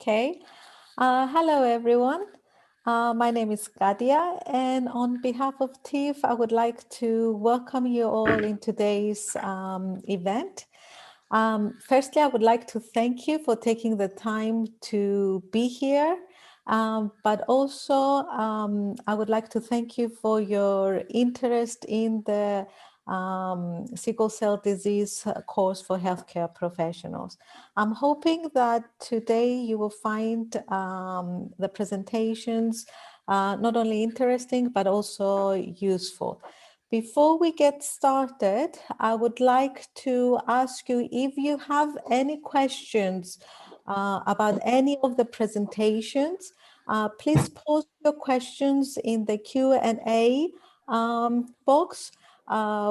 Okay. Hello, everyone. My name is Kadia, and on behalf of TIF, I would like to welcome you all in today's event. Firstly, I would like to thank you for taking the time to be here, but also I would like to thank you for your interest in the sickle cell disease course for healthcare professionals. I'm hoping that today you will find the presentations not only interesting, but also useful. Before we get started, I would like to ask you if you have any questions about any of the presentations. Please post your questions in the Q&A box,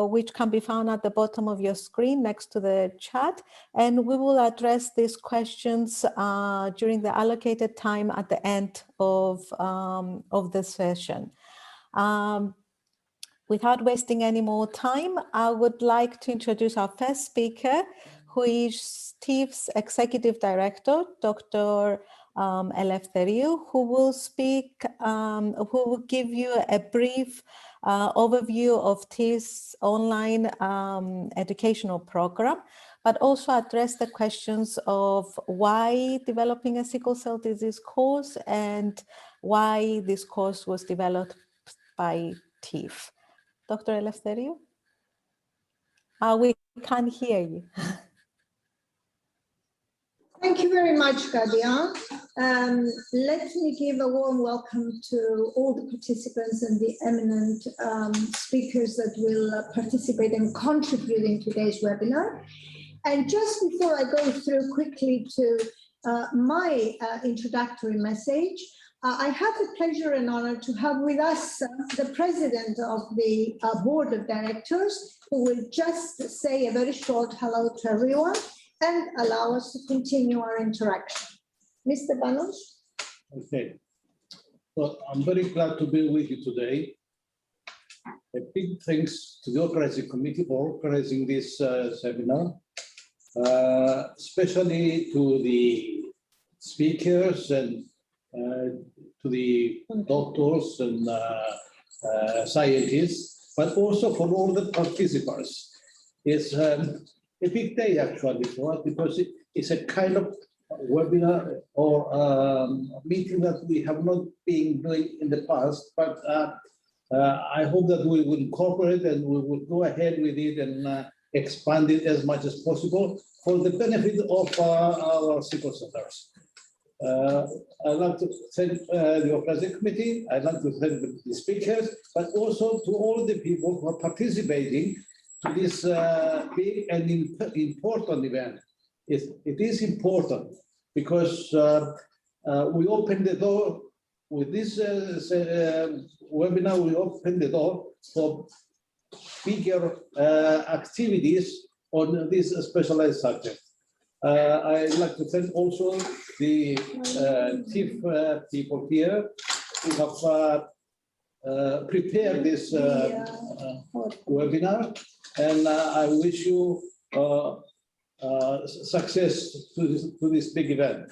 which can be found at the bottom of your screen next to the chat. And we will address these questions during the allocated time at the end of the session. Without wasting any more time, I would like to introduce our first speaker, who is TIF's Executive Director, Dr. Eleftheriou, who will speak, who will give you a brief overview of TIF's online educational program, but also address the questions of why developing a sickle cell disease course and why this course was developed by TIF. Dr. Eleftheriou? We can't hear you. Thank you very much, Kadia. Let me give a warm welcome to all the participants and the eminent speakers that will participate and contribute in today's webinar. And just before I go through quickly to my introductory message, I have the pleasure and honor to have with us the president of the board of directors, who will just say a very short hello to everyone and allow us to continue our interaction. Mr. Banos? Okay. Well, I'm very glad to be with you today. A big thanks to the organizing committee for organizing this seminar, especially to the speakers and to the doctors and scientists, but also for all the participants. It's a big day actually for us because it's a kind of webinar or meeting that we have not been doing in the past, but I hope that we will incorporate and we will go ahead with it and expand it as much as possible for the benefit of our sickle cellers. I'd like to thank the organizing committee. I'd like to thank the speakers, but also to all the people who are participating to this big and important event. It is important because we open the door with this webinar. We open the door for bigger activities on this specialized subject. I'd like to thank also the TIF people here who have prepared this webinar, and I wish you success to this big event.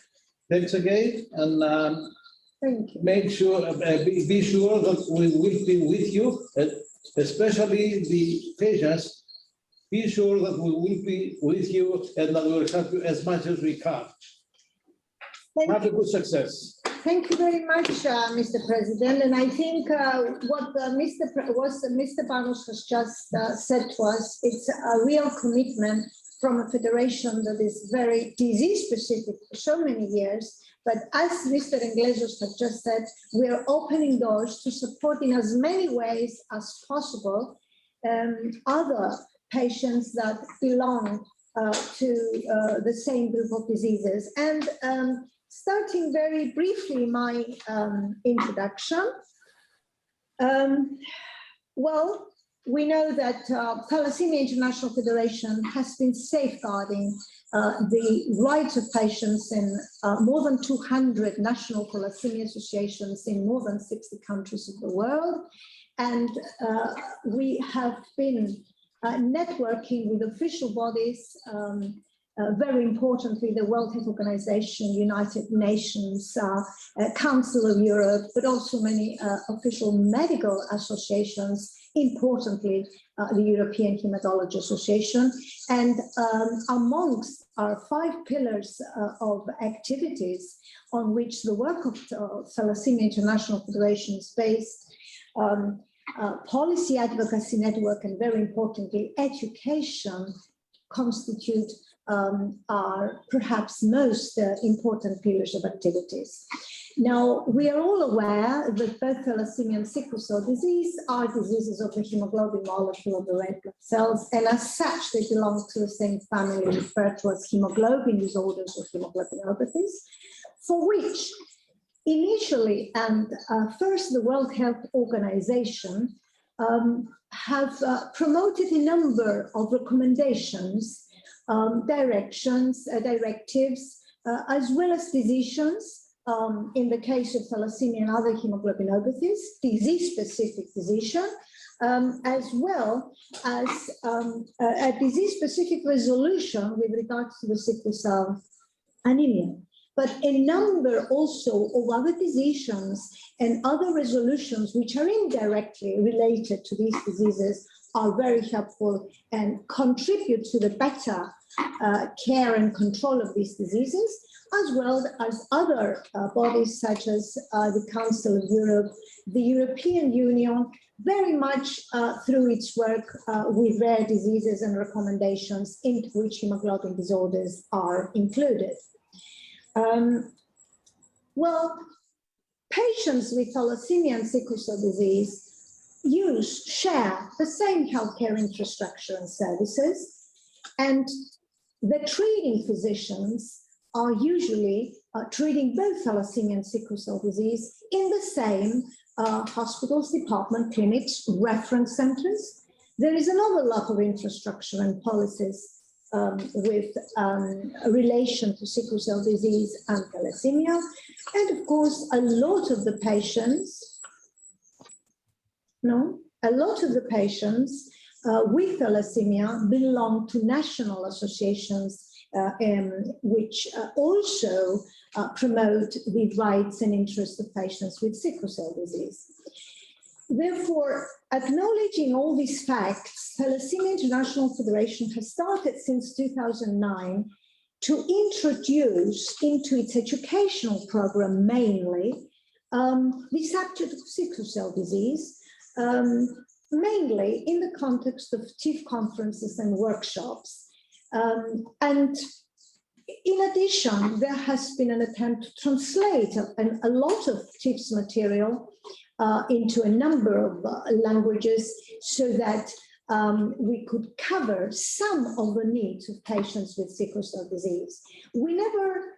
Thanks again, and Thank you. make sure, be sure that we will be with you, especially the patients. Be sure that we will be with you and that we will help you as much as we can. Have a good success. Thank you very much, Mr. President. And I think what Mr. Banos has just said to us, it's a real commitment from a federation that is very disease-specific for so many years. But as Mr. Iglesias has just said, we are opening doors to support in as many ways as possible other patients that belong to the same group of diseases. And starting very briefly my introduction, well, we know that Thalassemia International Federation has been safeguarding the rights of patients in more than 200 national thalassemia associations in more than 60 countries of the world. And we have been networking with official bodies very importantly, the World Health Organization, United Nations, Council of Europe, but also many official medical associations, importantly, the European Hematology Association. And amongst our 5 pillars of activities on which the work of Thalassemia International Federation is based, policy advocacy network, and very importantly, education constitute are perhaps most important pillars of activities. Now, we are all aware that both thalassemia and sickle cell disease are diseases of the hemoglobin molecule of the red blood cells, and as such, they belong to the same family referred to as hemoglobin disorders or hemoglobinopathies, for which initially and first the World Health Organization have promoted a number of recommendations, directives, as well as decisions in the case of thalassemia and other hemoglobinopathies, disease-specific decision, as well as a disease-specific resolution with regards to the sickle cell anemia. But a number also of other decisions and other resolutions which are indirectly related to these diseases are very helpful and contribute to the better care and control of these diseases, as well as other bodies such as the Council of Europe, the European Union, very much through its work with rare diseases and recommendations into which hemoglobin disorders are included. Well, patients with thalassemia and sickle cell disease share the same healthcare infrastructure and services, and the treating physicians are usually treating both thalassemia and sickle cell disease in the same hospitals, department, clinics, reference centers. There is an overlap of infrastructure and policies with relation to sickle cell disease and thalassemia. And of course, a lot of the patients with thalassemia belong to national associations which also promote the rights and interests of patients with sickle cell disease. Therefore, acknowledging all these facts, Thalassemia International Federation has started since 2009 to introduce into its educational program mainly the subject of sickle cell disease, mainly in the context of TIF conferences and workshops. And in addition, there has been an attempt to translate a lot of TIF's material into a number of languages so that we could cover some of the needs of patients with sickle cell disease. We never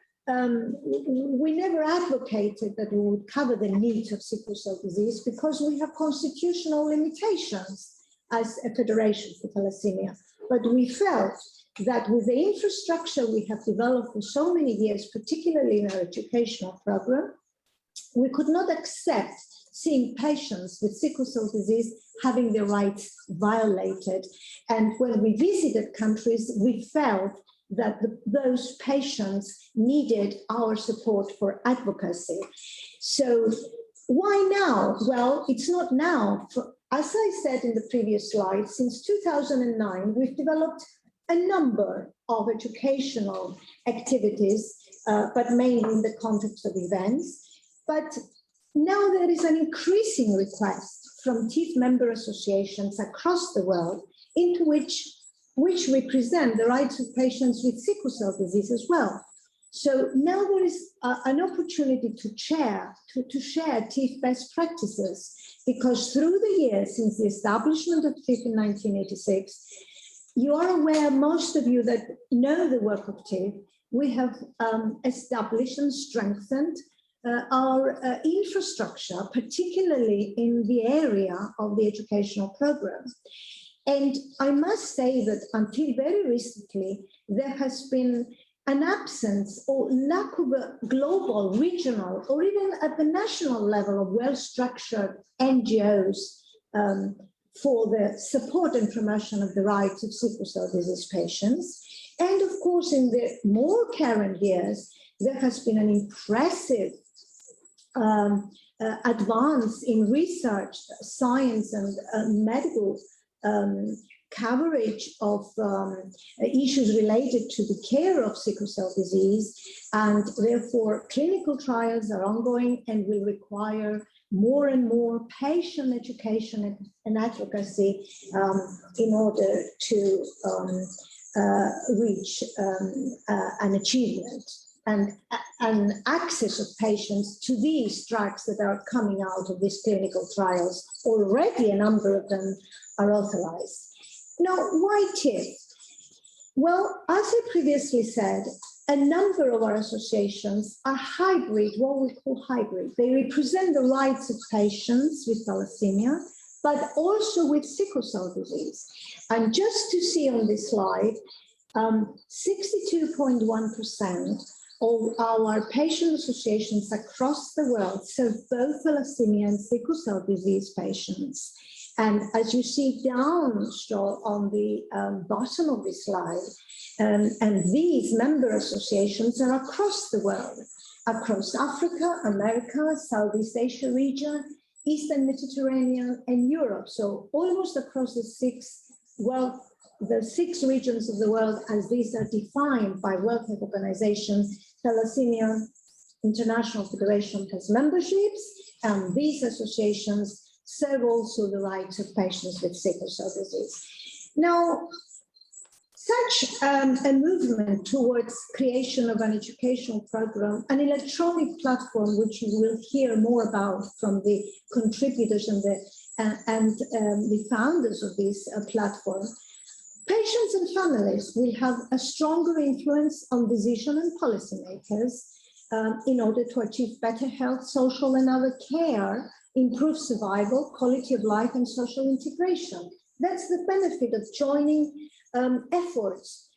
advocated that we would cover the needs of sickle cell disease because we have constitutional limitations as a federation for thalassemia. But we felt that with the infrastructure we have developed for so many years, particularly in our educational program, we could not accept seeing patients with sickle cell disease having their rights violated. And when we visited countries, we felt that those patients needed our support for advocacy. So why now? Well, it's not now. As I said in the previous slide, since 2009, we've developed a number of educational activities, but mainly in the context of events. But now there is an increasing request from TIF member associations across the world into which represent the rights of patients with sickle cell disease as well. So now there is an opportunity to share TIF best practices, because through the years since the establishment of TIF in 1986, you are aware, most of you that know the work of TIF, we have established and strengthened our infrastructure, particularly in the area of the educational program. And I must say that until very recently, there has been an absence or lack of a global, regional, or even at the national level of well-structured NGOs for the support and promotion of the rights of sickle cell disease patients. And of course, in the more current years, there has been an impressive advance in research, science, and medical coverage of issues related to the care of sickle cell disease, and therefore clinical trials are ongoing and will require more and more patient education and advocacy in order to reach an achievement and access of patients to these drugs that are coming out of these clinical trials. Already a number of them are authorized. Now, why TIF? Well, as I previously said, a number of our associations are hybrid, what we call hybrid. They represent the rights of patients with thalassemia, but also with sickle cell disease. And just to see on this slide, 62.1% of our patient associations across the world serve both thalassemia and sickle cell disease patients. And as you see down on the bottom of this slide, and these member associations are across the world, across Africa, America, Southeast Asia region, Eastern Mediterranean, and Europe. So almost across the six regions of the world, as these are defined by World Health Organization. Thalassemia International Federation has memberships, and these associations serve also the rights of patients with sickle cell disease. Now, such a movement towards creation of an educational program, an electronic platform, which you will hear more about from the contributors and the founders of this platform, patients and families will have a stronger influence on decision and policymakers in order to achieve better health, social and other care, improve survival, quality of life, and social integration. That's the benefit of joining efforts,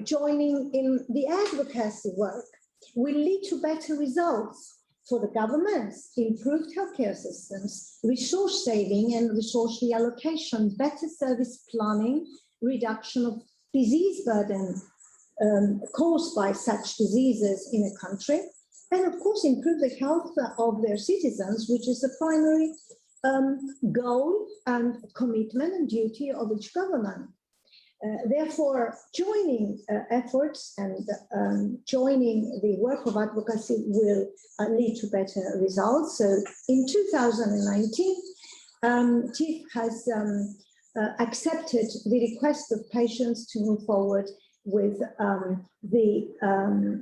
joining in the advocacy work will lead to better results for the governments, improved healthcare systems, resource saving and resource reallocation, better service planning, reduction of disease burden caused by such diseases in a country, and of course improve the health of their citizens, which is the primary goal and commitment and duty of each government. Therefore, joining efforts and joining the work of advocacy will lead to better results. So in 2019, TIF has accepted the request of patients to move forward with the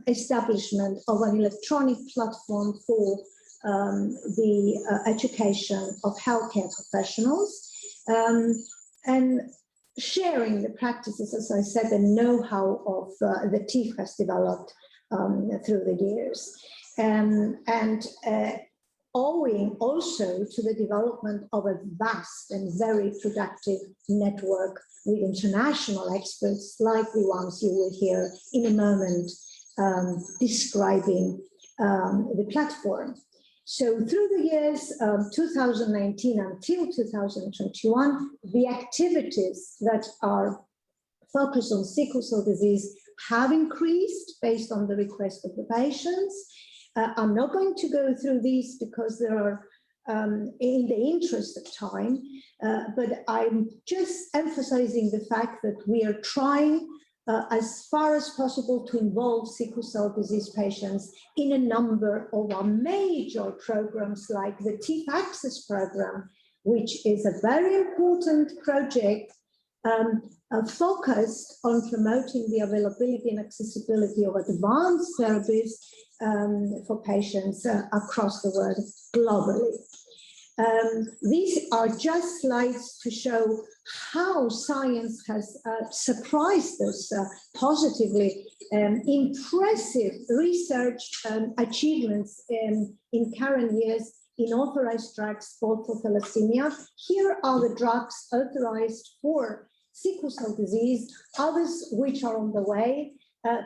establishment of an electronic platform for the education of healthcare professionals and sharing the practices, as I said, the know-how of the TIF has developed through the years. Owing also to the development of a vast and very productive network with international experts like the ones you will hear in a moment describing the platform. So through the years 2019 until 2021, the activities that are focused on sickle cell disease have increased based on the request of the patients. I'm not going to go through these because they are in the interest of time, but I'm just emphasizing the fact that we are trying as far as possible to involve sickle cell disease patients in a number of our major programs like the TIF Access program, which is a very important project focused on promoting the availability and accessibility of advanced therapies for patients across the world globally. These are just slides to show how science has surprised us positively. Impressive research achievements in current years in authorized drugs for thalassemia. Here are the drugs authorized for sickle cell disease, others which are on the way,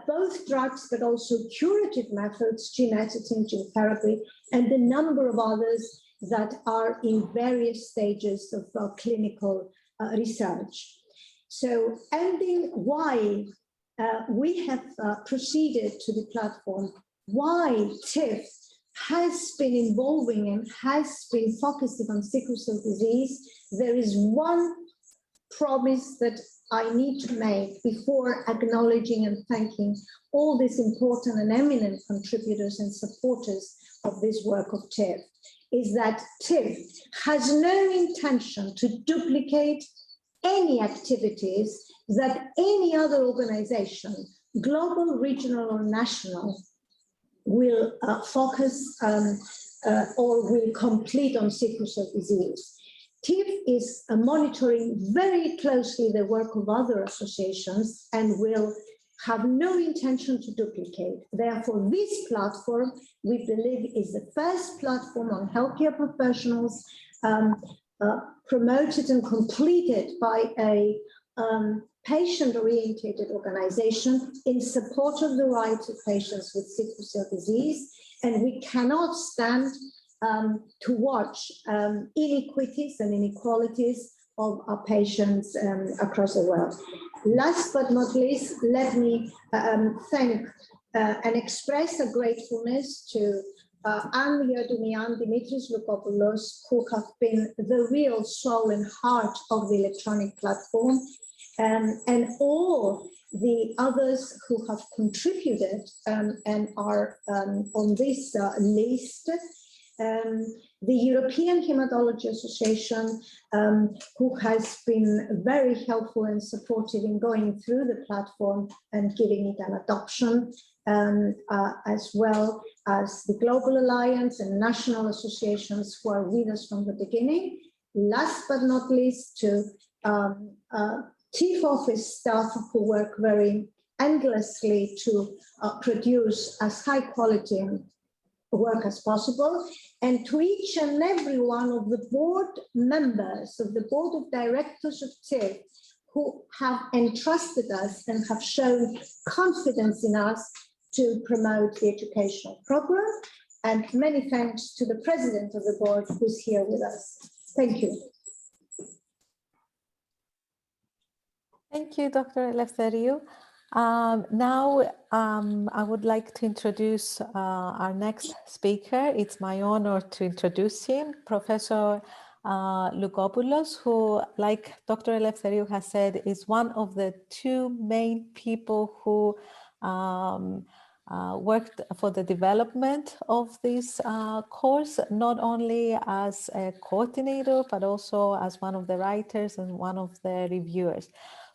both drugs but also curative methods, gene editing, gene therapy, and a number of others that are in various stages of clinical research. So ending why we have proceeded to the platform why TIF has been involving and has been focusing on sickle cell disease. There is one promise that I need to make before acknowledging and thanking all these important and eminent contributors and supporters of this work of TIF, is that TIF has no intention to duplicate any activities that any other organization, global, regional, or national, will focus or will complete on sickle cell disease. TIF is monitoring very closely the work of other associations and will have no intention to duplicate. Therefore, this platform, we believe, is the first platform on healthcare professionals promoted and completed by a patient-oriented organization in support of the rights of patients with sickle cell disease. And we cannot stand to watch inequities and inequalities of our patients across the world. Last but not least, let me thank and express a gratefulness to Anne Yodumian, Dimitris Lukopoulos, who have been the real soul and heart of the electronic platform, and all the others who have contributed and are on this list. The European Hematology Association, who has been very helpful and supportive in going through the platform and giving it an adoption, as well as the Global Alliance and national associations who are with us from the beginning. Last but not least, to TIF office staff who work very endlessly to produce as high quality work as possible, and to each and every one of the board members of the board of directors of TIF who have entrusted us and have shown confidence in us to promote the educational program. And many thanks to the president of the board who's here with us. Thank you. Thank you, Dr. Eleftheriou. Now, I would like to introduce our next speaker. It's my honor to introduce him, Professor Lukopoulos, who, like Dr. Eleftheriou has said, is one of the two main people who worked for the development of this course, not only as a coordinator, but also as one of the writers and one of the reviewers.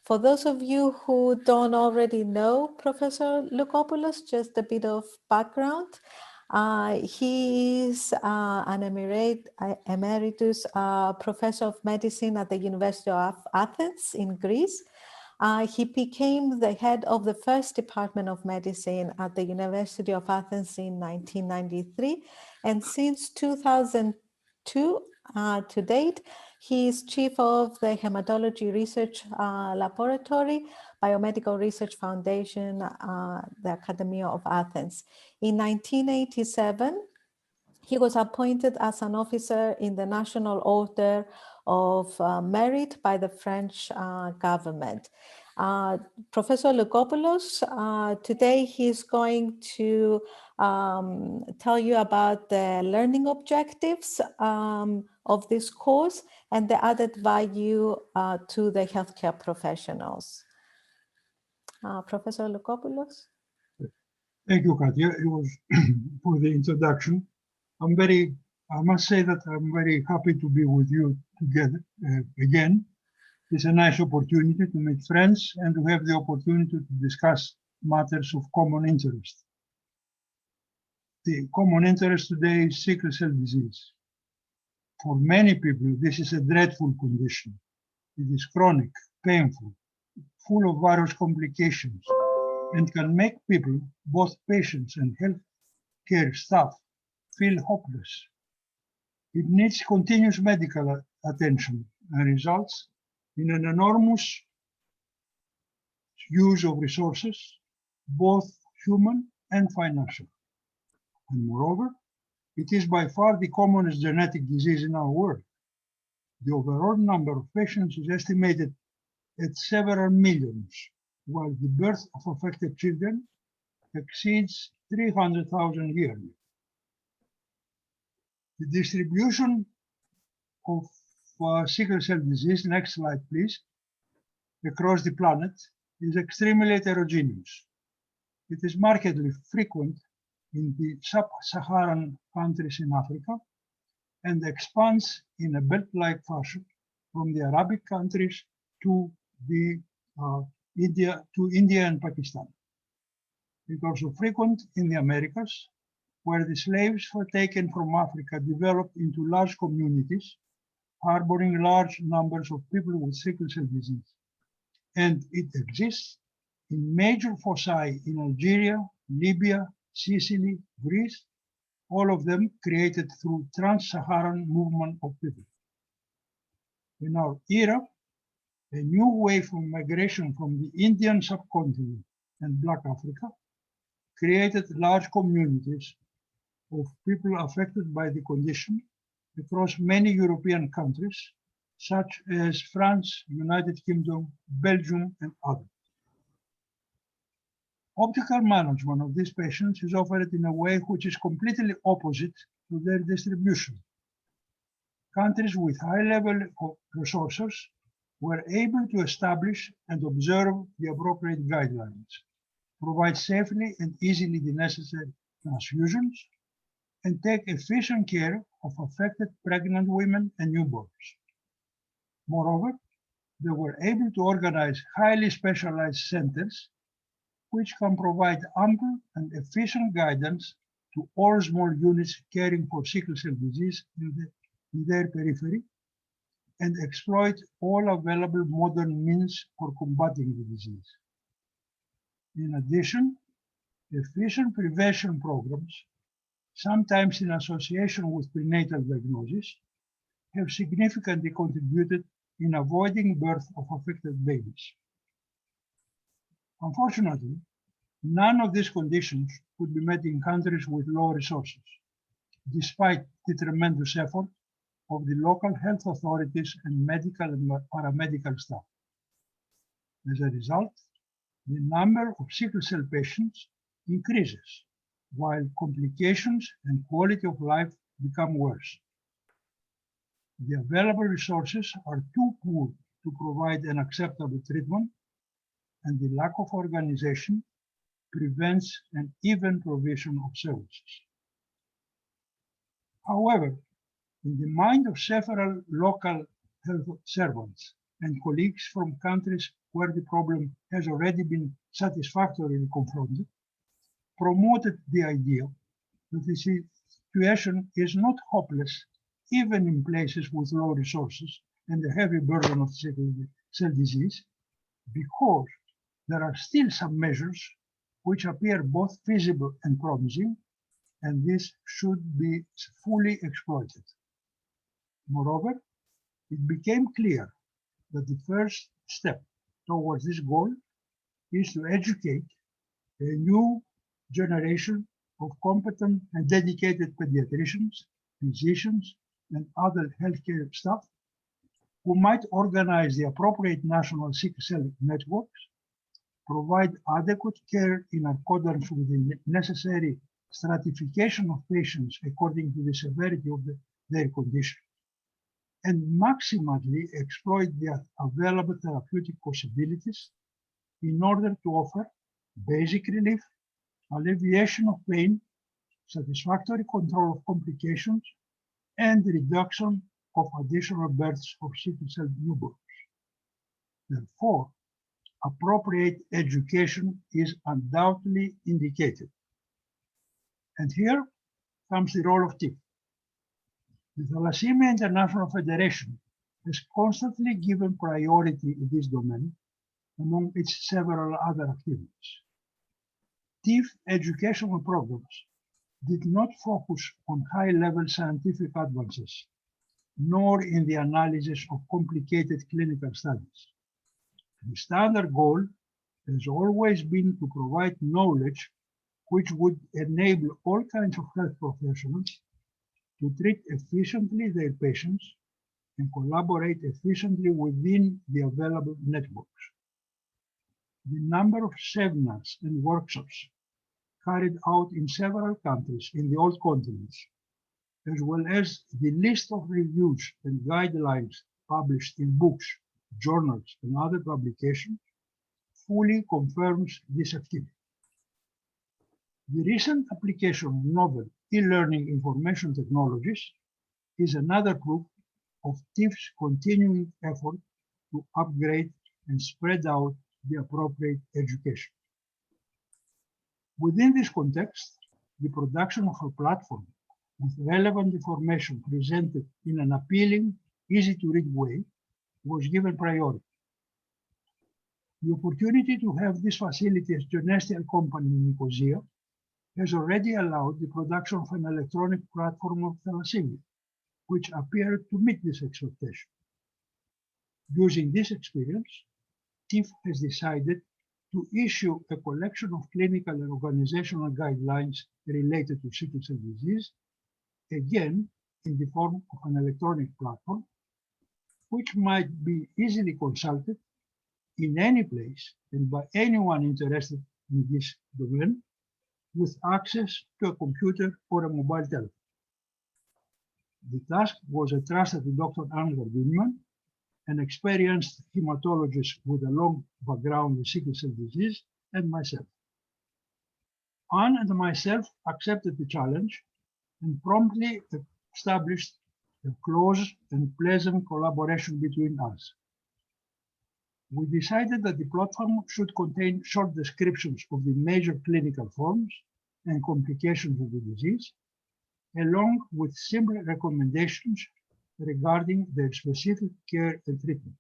For those of you who don't already know Professor Lukopoulos, just a bit of background. He is an emeritus professor of medicine at the University of Athens in Greece. He became the head of the first department of medicine at the University of Athens in 1993. And since 2002 to date, he is chief of the Hematology Research Laboratory, Biomedical Research Foundation, the Academy of Athens. In 1987, he was appointed as an officer in the National Order of Merit by the French government. Professor Lukopoulos, today he's going to tell you about the learning objectives of this course and the added value to the healthcare professionals. Professor Lukopoulos. Thank you, Katia. It was for the introduction. I must say that I'm very happy to be with you together again. It's a nice opportunity to make friends and to have the opportunity to discuss matters of common interest. The common interest today is sickle cell disease. For many people, this is a dreadful condition. It is chronic, painful, full of various complications, and can make people, both patients and healthcare staff, feel hopeless. It needs continuous medical attention and results in an enormous use of resources, both human and financial. And moreover, it is by far the commonest genetic disease in our world. The overall number of patients is estimated at several millions, while the birth of affected children exceeds 300,000 yearly. The distribution of sickle cell disease, next slide please, across the planet is extremely heterogeneous. It is markedly frequent in the sub-Saharan countries in Africa and expands in a belt-like fashion from the Arabic countries to India and Pakistan. It is also frequent in the Americas, where the slaves taken from Africa developed into large communities, harboring large numbers of people with sickle cell disease. And it exists in major foci in Algeria, Libya, Sicily, Greece, all of them created through trans-Saharan movement of people. In our era, a new wave of migration from the Indian subcontinent and Black Africa created large communities of people affected by the condition across many European countries, such as France, United Kingdom, Belgium, and others. Optical management of these patients is offered in a way which is completely opposite to their distribution. Countries with high level of resources were able to establish and observe the appropriate guidelines, provide safely and easily the necessary transfusions, and take efficient care of affected pregnant women and newborns. Moreover, they were able to organize highly specialized centers which can provide ample and efficient guidance to all small units caring for sickle cell disease in their periphery and exploit all available modern means for combating the disease. In addition, efficient prevention programs, sometimes in association with prenatal diagnosis, have significantly contributed in avoiding birth of affected babies. Unfortunately, none of these conditions could be met in countries with low resources, despite the tremendous effort of the local health authorities and medical and paramedical staff. As a result, the number of sickle cell patients increases, while complications and quality of life become worse. The available resources are too poor to provide an acceptable treatment, and the lack of organization prevents an even provision of services. However, in the mind of several local health servants and colleagues from countries where the problem has already been satisfactorily confronted, promoted the idea that the situation is not hopeless even in places with low resources and a heavy burden of sickle cell disease, because there are still some measures which appear both feasible and promising, and this should be fully exploited. Moreover, it became clear that the first step towards this goal is to educate a new generation of competent and dedicated pediatricians, physicians, and other healthcare staff who might organize the appropriate national sickle cell networks, provide adequate care in accordance with the necessary stratification of patients according to the severity of their condition, and maximally exploit the available therapeutic possibilities in order to offer basic relief, alleviation of pain, satisfactory control of complications, and reduction of additional births of sickle cell newborns. Therefore, appropriate education is undoubtedly indicated. And here comes the role of TIF. The Thalassemia International Federation has constantly given priority in this domain among its several other activities. TIF educational programs did not focus on high-level scientific advances, nor in the analysis of complicated clinical studies. The standard goal has always been to provide knowledge which would enable all kinds of health professionals to treat efficiently their patients and collaborate efficiently within the available networks. the number of seminars and workshops carried out in several countries in the old continents, as well as the list of reviews and guidelines published in books, journals, and other publications, fully confirms this activity. The recent application of novel e-learning information technologies is another proof of TIF's continuing effort to upgrade and spread out the appropriate education. Within this context, the production of a platform with relevant information presented in an appealing, easy-to-read way was given priority. The opportunity to have this facility as Genestial company in Nicosia has already allowed the production of an electronic platform of thalassemia, which appeared to meet this expectation. Using this experience, TIF has decided to issue a collection of clinical and organizational guidelines related to sickle cell disease, again in the form of an electronic platform, which might be easily consulted in any place and by anyone interested in this domain with access to a computer or a mobile telephone. The task was entrusted to Dr. Angar Dunman, an experienced hematologist with a long background in sickle cell disease, and myself. Anne and myself accepted the challenge and promptly established a close and pleasant collaboration between us. We decided that the platform should contain short descriptions of the major clinical forms and complications of the disease, along with simple recommendations regarding their specific care and treatment.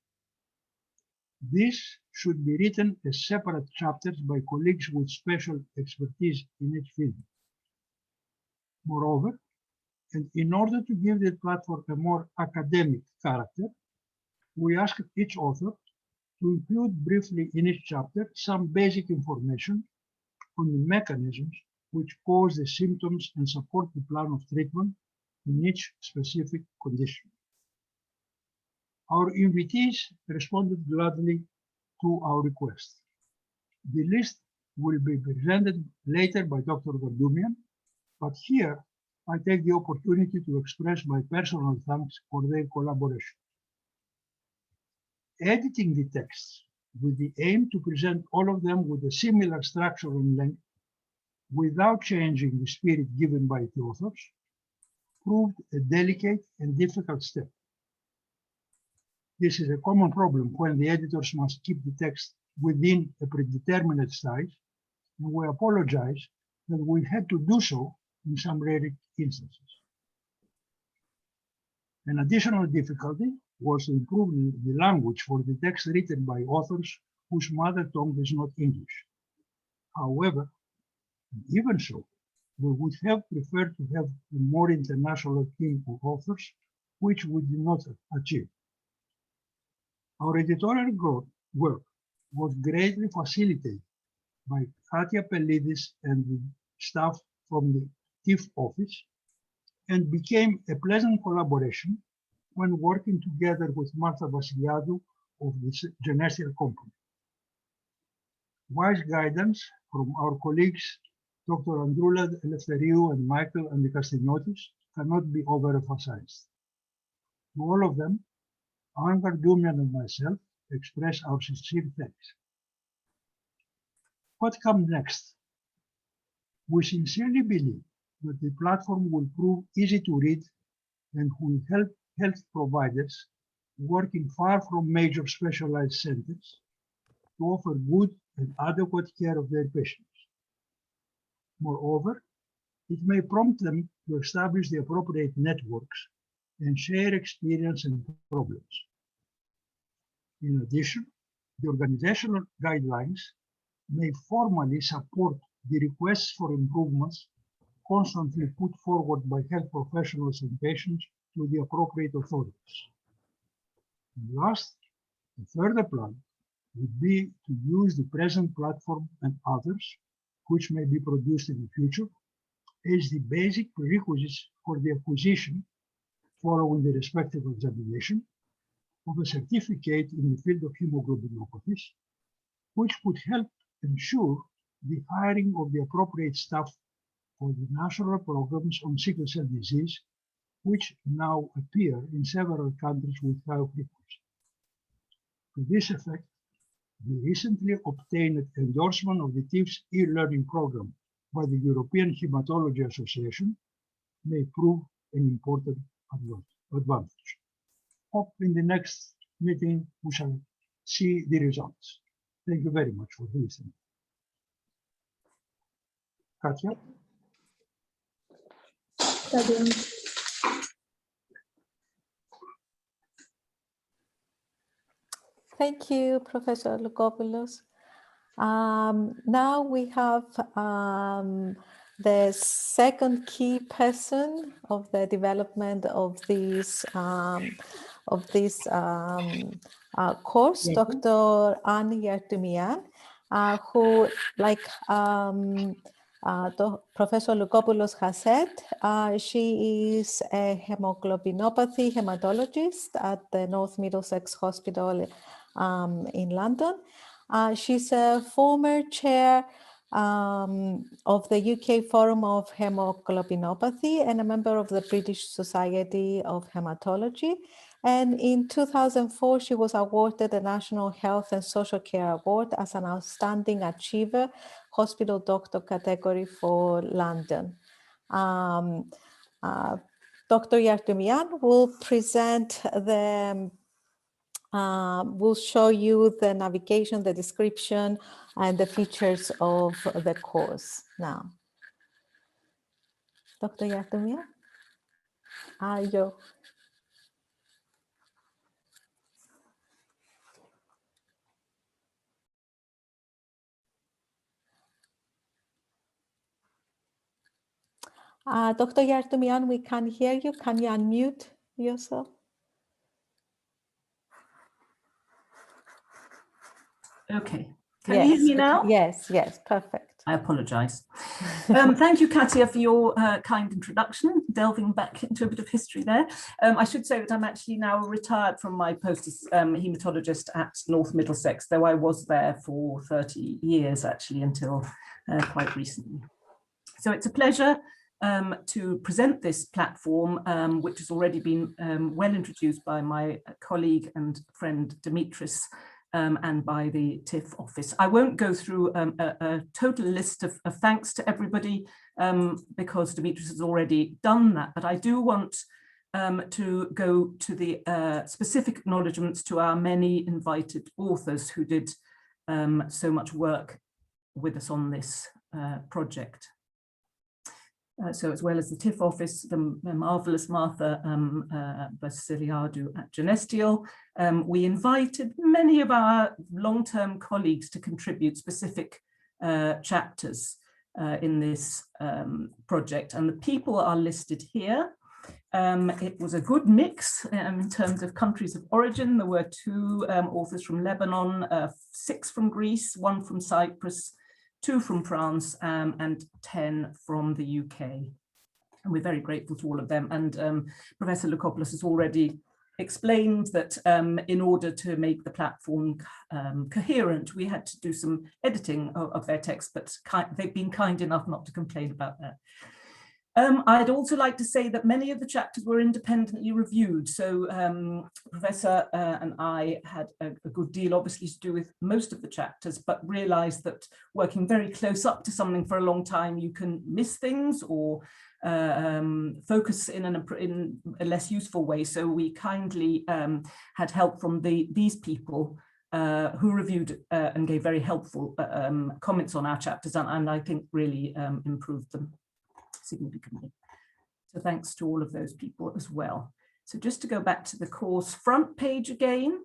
This should be written as separate chapters by colleagues with special expertise in each field. Moreover, and in order to give the platform a more academic character, we asked each author to include briefly in each chapter some basic information on the mechanisms which cause the symptoms and support the plan of treatment in each specific condition. Our invitees responded gladly to our request. The list will be presented later by Dr. Gardumian, but here I take the opportunity to express my personal thanks for their collaboration. Editing the texts with the aim to present all of them with a similar structure and length without changing the spirit given by the authors proved a delicate and difficult step. This is a common problem when the editors must keep the text within a predetermined size, and we apologize that we had to do so in some rare instances. An additional difficulty was to improve the language for the text written by authors whose mother tongue is not English. However, even so, we would have preferred to have a more international team of authors, which we did not achieve. Our editorial work was greatly facilitated by Katia Pellidis and the staff from the TIF office, and became a pleasant collaboration when working together with Martha Vasiliadou of the Genestial company. Wise guidance from our colleagues, Dr. Androula Eleftheriou and Michael Andikastinotis, cannot be overemphasized. To all of them, Angar Doumian and myself express our sincere thanks. What comes next? We sincerely believe that the platform will prove easy to read and will help health providers working far from major specialized centers to offer good and adequate care of their patients. Moreover, it may prompt them to establish the appropriate networks and share experience and problems. In addition, the organizational guidelines may formally support the requests for improvements constantly put forward by health professionals and patients to the appropriate authorities. And last, the further plan would be to use the present platform and others, which may be produced in the future, as the basic prerequisites for the acquisition, following the respective examination, of a certificate in the field of hemoglobinopathies, which would help ensure the hiring of the appropriate staff for the national programs on sickle cell disease, which now appear in several countries with high frequency. To this effect, the recently obtained endorsement of the TIF's e-learning program by the European Hematology Association may prove an important advantage. Hope in the next meeting we shall see the results. Thank you very much for listening. Katya? Thank you, Professor Lukopoulos. Now we have the second key person of the development of this course, Dr. Anne Yartumian, who, like Professor Lukopoulos has said, she is a hemoglobinopathy hematologist at the North Middlesex Hospital in London. She's a former chair of the UK Forum of Hemoglobinopathy and a member of the British Society of Hematology. And in 2004, she was awarded the National Health and Social Care Award as an Outstanding Achiever, Hospital Doctor category for London. Dr. Yartumian will present we'll show you the navigation, the description, and the features of the course now. Dr. Yartumian? Yo. Dr. Yartumian, we can't hear you. Can you unmute yourself? Okay. Can you hear me now? Yes, yes, perfect. I apologize. Thank you, Katya, for your kind introduction, delving back into a bit of history there. I should say that I'm actually now retired from my post as hematologist at North Middlesex, though I was there for 30 years, actually, until quite recently. So it's a pleasure to present this platform, which has already been well introduced by my colleague and friend Dimitris, and by the TIF office. I won't go through a total list of thanks to everybody because Dimitris has already done that, but I do want to go to the specific acknowledgements to our many invited authors who did so much work with us on this project. So as well as the TIF office, the marvelous Martha Basiliadou at Genestial, we invited many of our long-term colleagues to contribute specific chapters in this project, and the people are listed here. It was a good mix in terms of countries of origin. There were 2 authors from Lebanon, 6 from Greece, 1 from Cyprus, 2 from France, and 10 from the UK. And we're very grateful to all of them. And Professor Lukopoulos has already explained that in order to make the platform coherent, we had to do some editing of their text, but they've been kind enough not to complain about that. I'd also like to say that many of the chapters were independently reviewed. So Professor and I had a good deal, obviously, to do with most of the chapters, but realized that working very close up to something for a long time, you can miss things or focus in a less useful way. So we kindly had help from these people who reviewed and gave very helpful comments on our chapters, and I think really improved them significantly. So thanks to all of those people as well. So just to go back to the course front page again,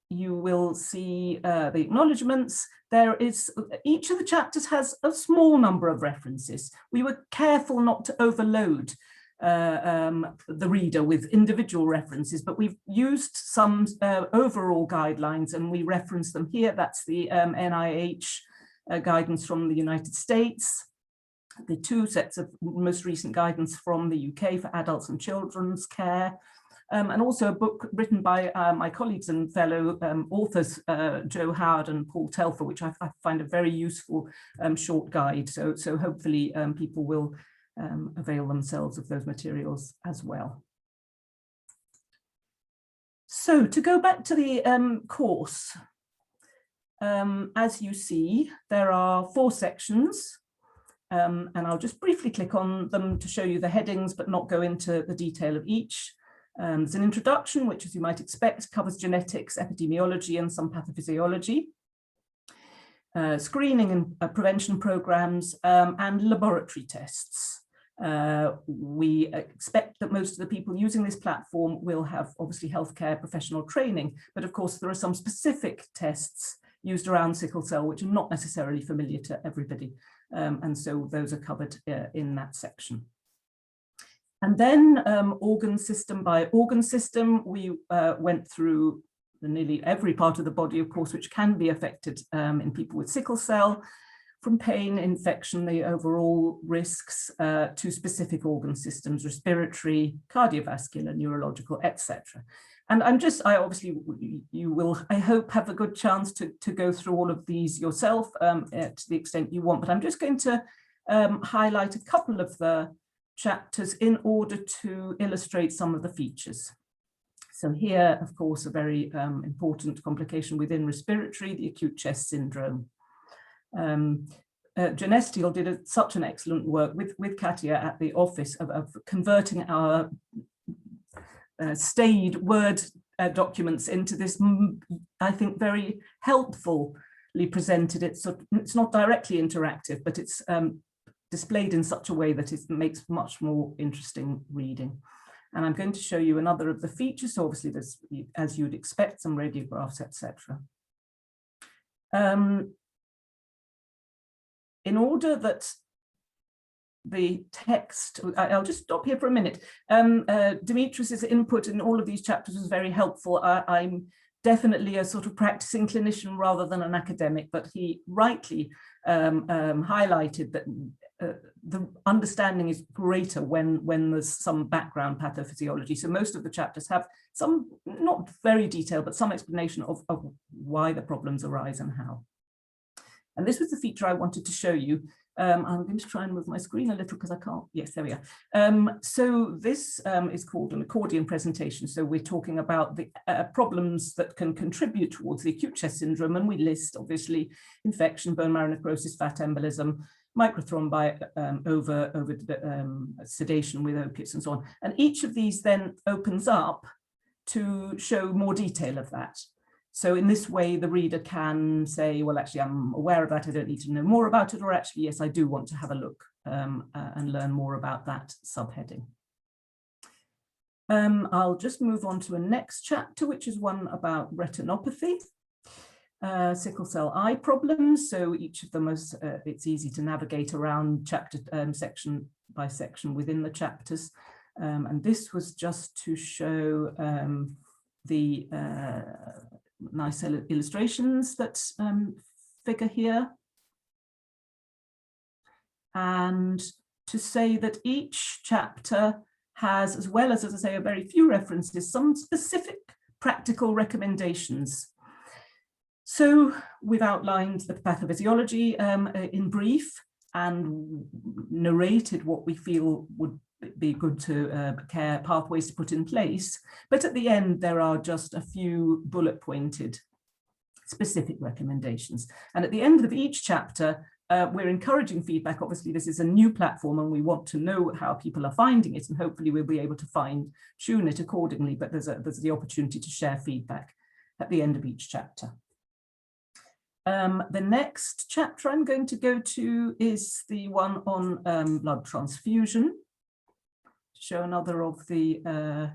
you will see the acknowledgements. There is, each of the chapters has a small number of references. We were careful not to overload the reader with individual references, but we've used some overall guidelines and we reference them here. That's the NIH guidance from the United States, the 2 sets of most recent guidance from the UK for adults and children's care, and also a book written by my colleagues and fellow authors, Joe Howard and Paul Telfer, which I find a very useful short guide. So hopefully people will avail themselves of those materials as well. So to go back to the course, as you see, there are 4 sections, and I'll just briefly click on them to show you the headings, but not go into the detail of each. There's an introduction, which, as you might expect, covers genetics, epidemiology, and some pathophysiology, screening and prevention programs, and laboratory tests. We expect that most of the people using this platform will have obviously healthcare professional training, but of course there are some specific tests used around sickle cell which are not necessarily familiar to everybody, and so those are covered in that section. And then organ system by organ system, we went through nearly every part of the body, of course, which can be affected in people with sickle cell, from pain, infection, the overall risks, to specific organ systems, respiratory, cardiovascular, neurological, etc. And you will, I hope, have a good chance to go through all of these yourself to the extent you want, but I'm just going to highlight a couple of the chapters in order to illustrate some of the features. So here, of course, a very important complication within respiratory, the acute chest syndrome. Genestial did such an excellent work with Katia at the office of converting our staid Word documents into this, I think, very helpfully presented. It's not directly interactive, but it's displayed in such a way that it makes much more interesting reading. And I'm going to show you another of the features. So obviously there's, as you'd expect, some radiographs, etc. In order that the text, I'll just stop here for a minute. Demetrius's input in all of these chapters was very helpful. I'm definitely a sort of practicing clinician rather than an academic, but he rightly highlighted that the understanding is greater when there's some background pathophysiology. So most of the chapters have some, not very detailed, but some explanation of why the problems arise and how. And this was the feature I wanted to show you. I'm going to try and move my screen a little because I can't. Yes, there we are. So this is called an accordion presentation. So we're talking about the problems that can contribute towards the acute chest syndrome. And we list, obviously, infection, bone marrow necrosis, fat embolism, microthrombi, sedation with opiates and so on. And each of these then opens up to show more detail of that. So in this way, the reader can say, well, actually, I'm aware of that. I don't need to know more about it. Or actually, yes, I do want to have a look and learn more about that subheading. I'll just move on to a next chapter, which is one about retinopathy, sickle cell eye problems. So each of them is, it's easy to navigate around chapter section by section within the chapters. And this was just to show the nice illustrations that figure here. And to say that each chapter has, as well as I say, a very few references, some specific practical recommendations. So we've outlined the pathophysiology in brief and narrated what we feel would be good to care pathways to put in place. But at the end, there are just a few bullet pointed specific recommendations. And at the end of each chapter, we're encouraging feedback. Obviously, this is a new platform and we want to know how people are finding it, and hopefully we'll be able to tune it accordingly. But there's the opportunity to share feedback at the end of each chapter. The next chapter I'm going to go to is the one on blood transfusion. Show another of the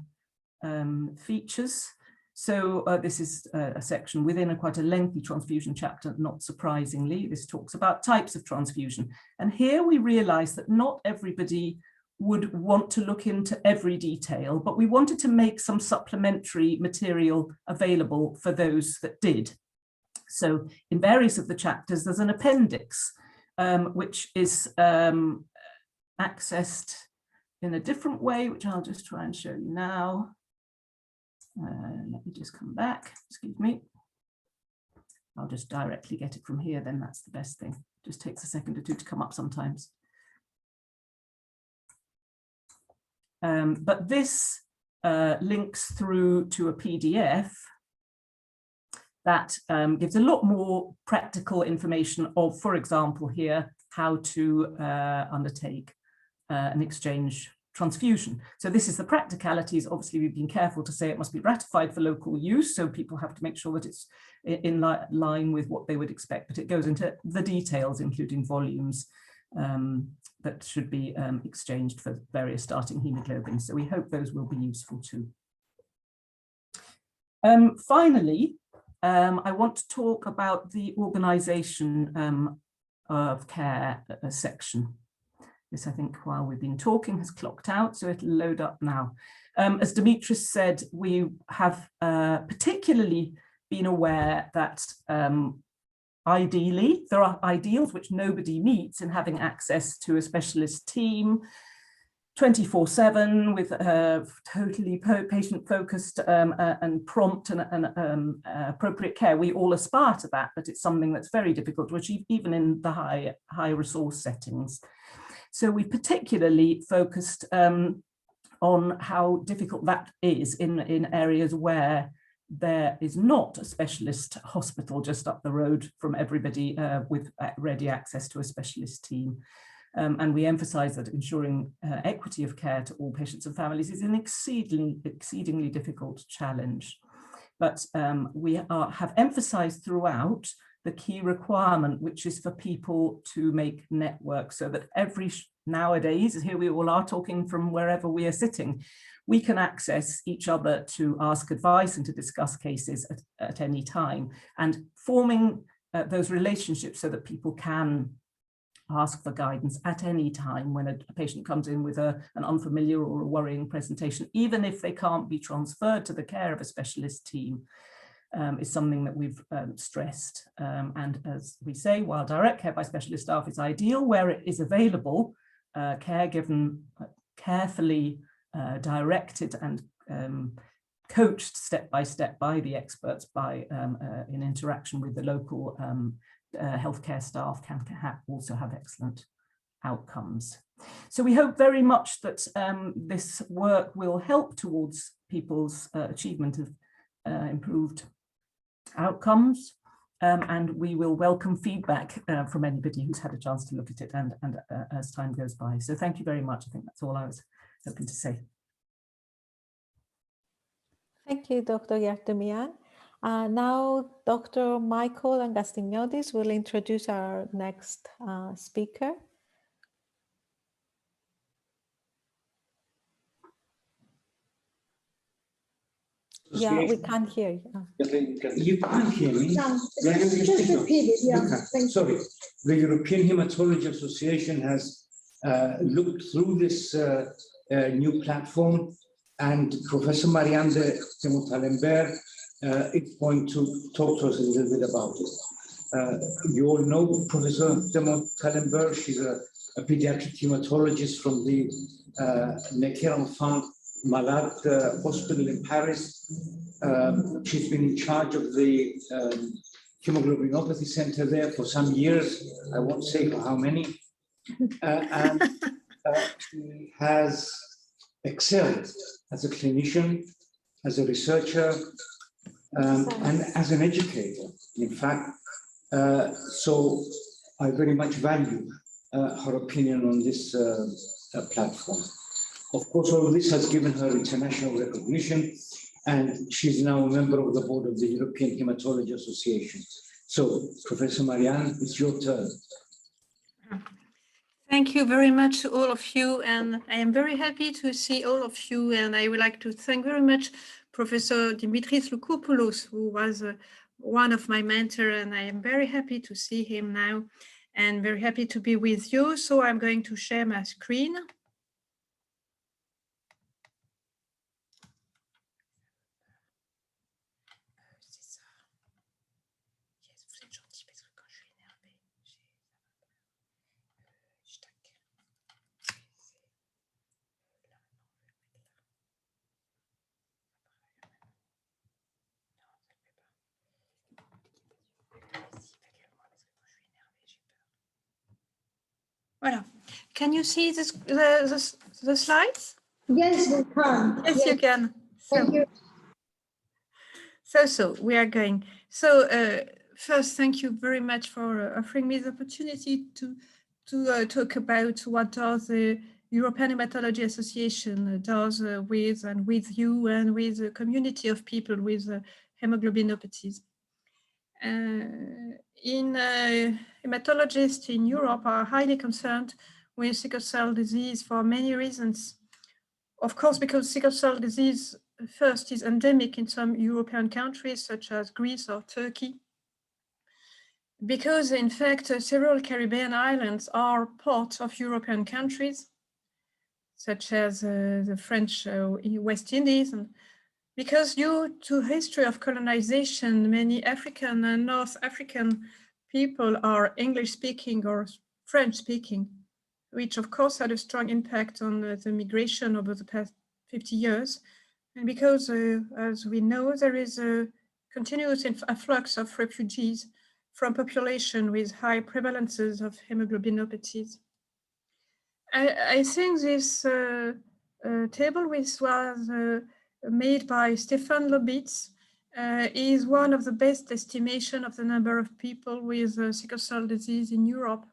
features. So this is a section within quite a lengthy transfusion chapter, not surprisingly. This talks about types of transfusion. And here we realize that not everybody would want to look into every detail, but we wanted to make some supplementary material available for those that did. So in various of the chapters, there's an appendix, which is accessed in a different way, which I'll just try and show you now. Let me just come back, excuse me. I'll just directly get it from here, then that's the best thing. Just takes a second or two to come up sometimes. But this links through to a PDF that gives a lot more practical information of, for example, here, how to undertake an exchange transfusion. So this is the practicalities. Obviously, we've been careful to say it must be ratified for local use, so people have to make sure that it's in line with what they would expect, but it goes into the details, including volumes that should be exchanged for various starting hemoglobins. So we hope those will be useful too. Finally, I want to talk about the organisation of care section. This, I think, while we've been talking, has clocked out, so it'll load up now. As Dimitris said, we have particularly been aware that ideally, there are ideals which nobody meets in having access to a specialist team 24/7 with totally patient-focused and prompt and appropriate care. We all aspire to that, but it's something that's very difficult to achieve, even in the high resource settings. So we particularly focused on how difficult that is in areas where there is not a specialist hospital just up the road from everybody with ready access to a specialist team. And we emphasize that ensuring equity of care to all patients and families is an exceedingly difficult challenge. But we have emphasized throughout the key requirement, which is for people to make networks, so that nowadays, here we all are talking from wherever we are sitting, we can access each other to ask advice and to discuss cases at any time, and forming those relationships so that people can ask for guidance at any time when a patient comes in with an unfamiliar or a worrying presentation, even if they can't be transferred to the care of a specialist team, is something that we've stressed. And as we say, while direct care by specialist staff is ideal, where it is available, care given carefully directed and coached step by step by the experts in interaction with the local healthcare staff can also have excellent outcomes. So we hope very much that this work will help towards people's achievement of improved outcomes, and we will welcome feedback from anybody who's had a chance to look at it and as time goes by. So thank you very much. I think that's all I was hoping to say. Thank you, Dr. Yartemian. Now, Dr. Michael Angastignodis will introduce our next speaker. Yeah, we can't hear you. You can't hear me? No, just repeat it, yeah. Okay. Sorry. The European Hematology Association has looked through this new platform, and Professor Marianne de Montalembert is going to talk to us a little bit about it. You all know Professor de Montalembert. She's a pediatric hematologist from the Necker-Enfant Malade Hospital in Paris. She's been in charge of the hemoglobinopathy center there for some years. I won't say for how many. And she has excelled as a clinician, as a researcher, and as an educator, in fact. So I very much value her opinion on this platform. Of course, all of this has given her international recognition, and she's now a member of the board of the European Hematology Association. So, Professor Marianne, it's your turn. Thank you very much to all of you, and I am very happy to see all of you, and I would like to thank very much Professor Dimitris Loukopoulos, who was one of my mentors, and I am very happy to see him now and very happy to be with you. So I'm going to share my screen. Voilà. Can you see this, the slides? Yes, we can. Yes, you can. Thank you. So we are going. So first, thank you very much for offering me the opportunity to talk about what does the European Hematology Association does with you and with the community of people with hemoglobinopathies. Hematologists in Europe are highly concerned with sickle cell disease for many reasons. Of course, because sickle cell disease first is endemic in some European countries such as Greece or Turkey. Because in fact, several Caribbean islands are part of European countries, such as the French West Indies. And because due to history of colonization, many African and North African people are English speaking or French speaking, which of course had a strong impact on the migration over the past 50 years. And because, as we know, there is a continuous afflux of refugees from population with high prevalences of hemoglobinopathies. I think this table, which was made by Stefan Lobitz, is one of the best estimation of the number of people with sickle cell disease in Europe.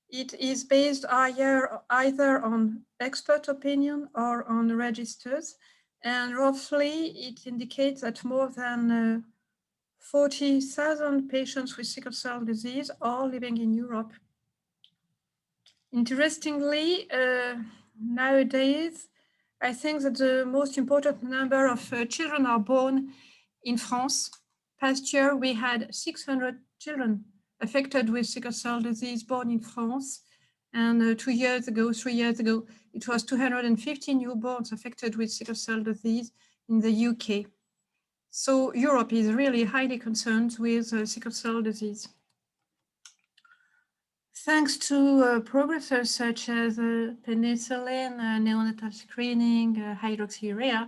It is based either on expert opinion or on registers, and roughly it indicates that more than 40,000 patients with sickle cell disease are living in Europe. Interestingly, nowadays, I think that the most important number of children are born in France. Past year, we had 600 children affected with sickle cell disease born in France. And 3 years ago, it was 250 newborns affected with sickle cell disease in the UK. So Europe is really highly concerned with sickle cell disease. Thanks to progresses such as penicillin, neonatal screening, hydroxyurea,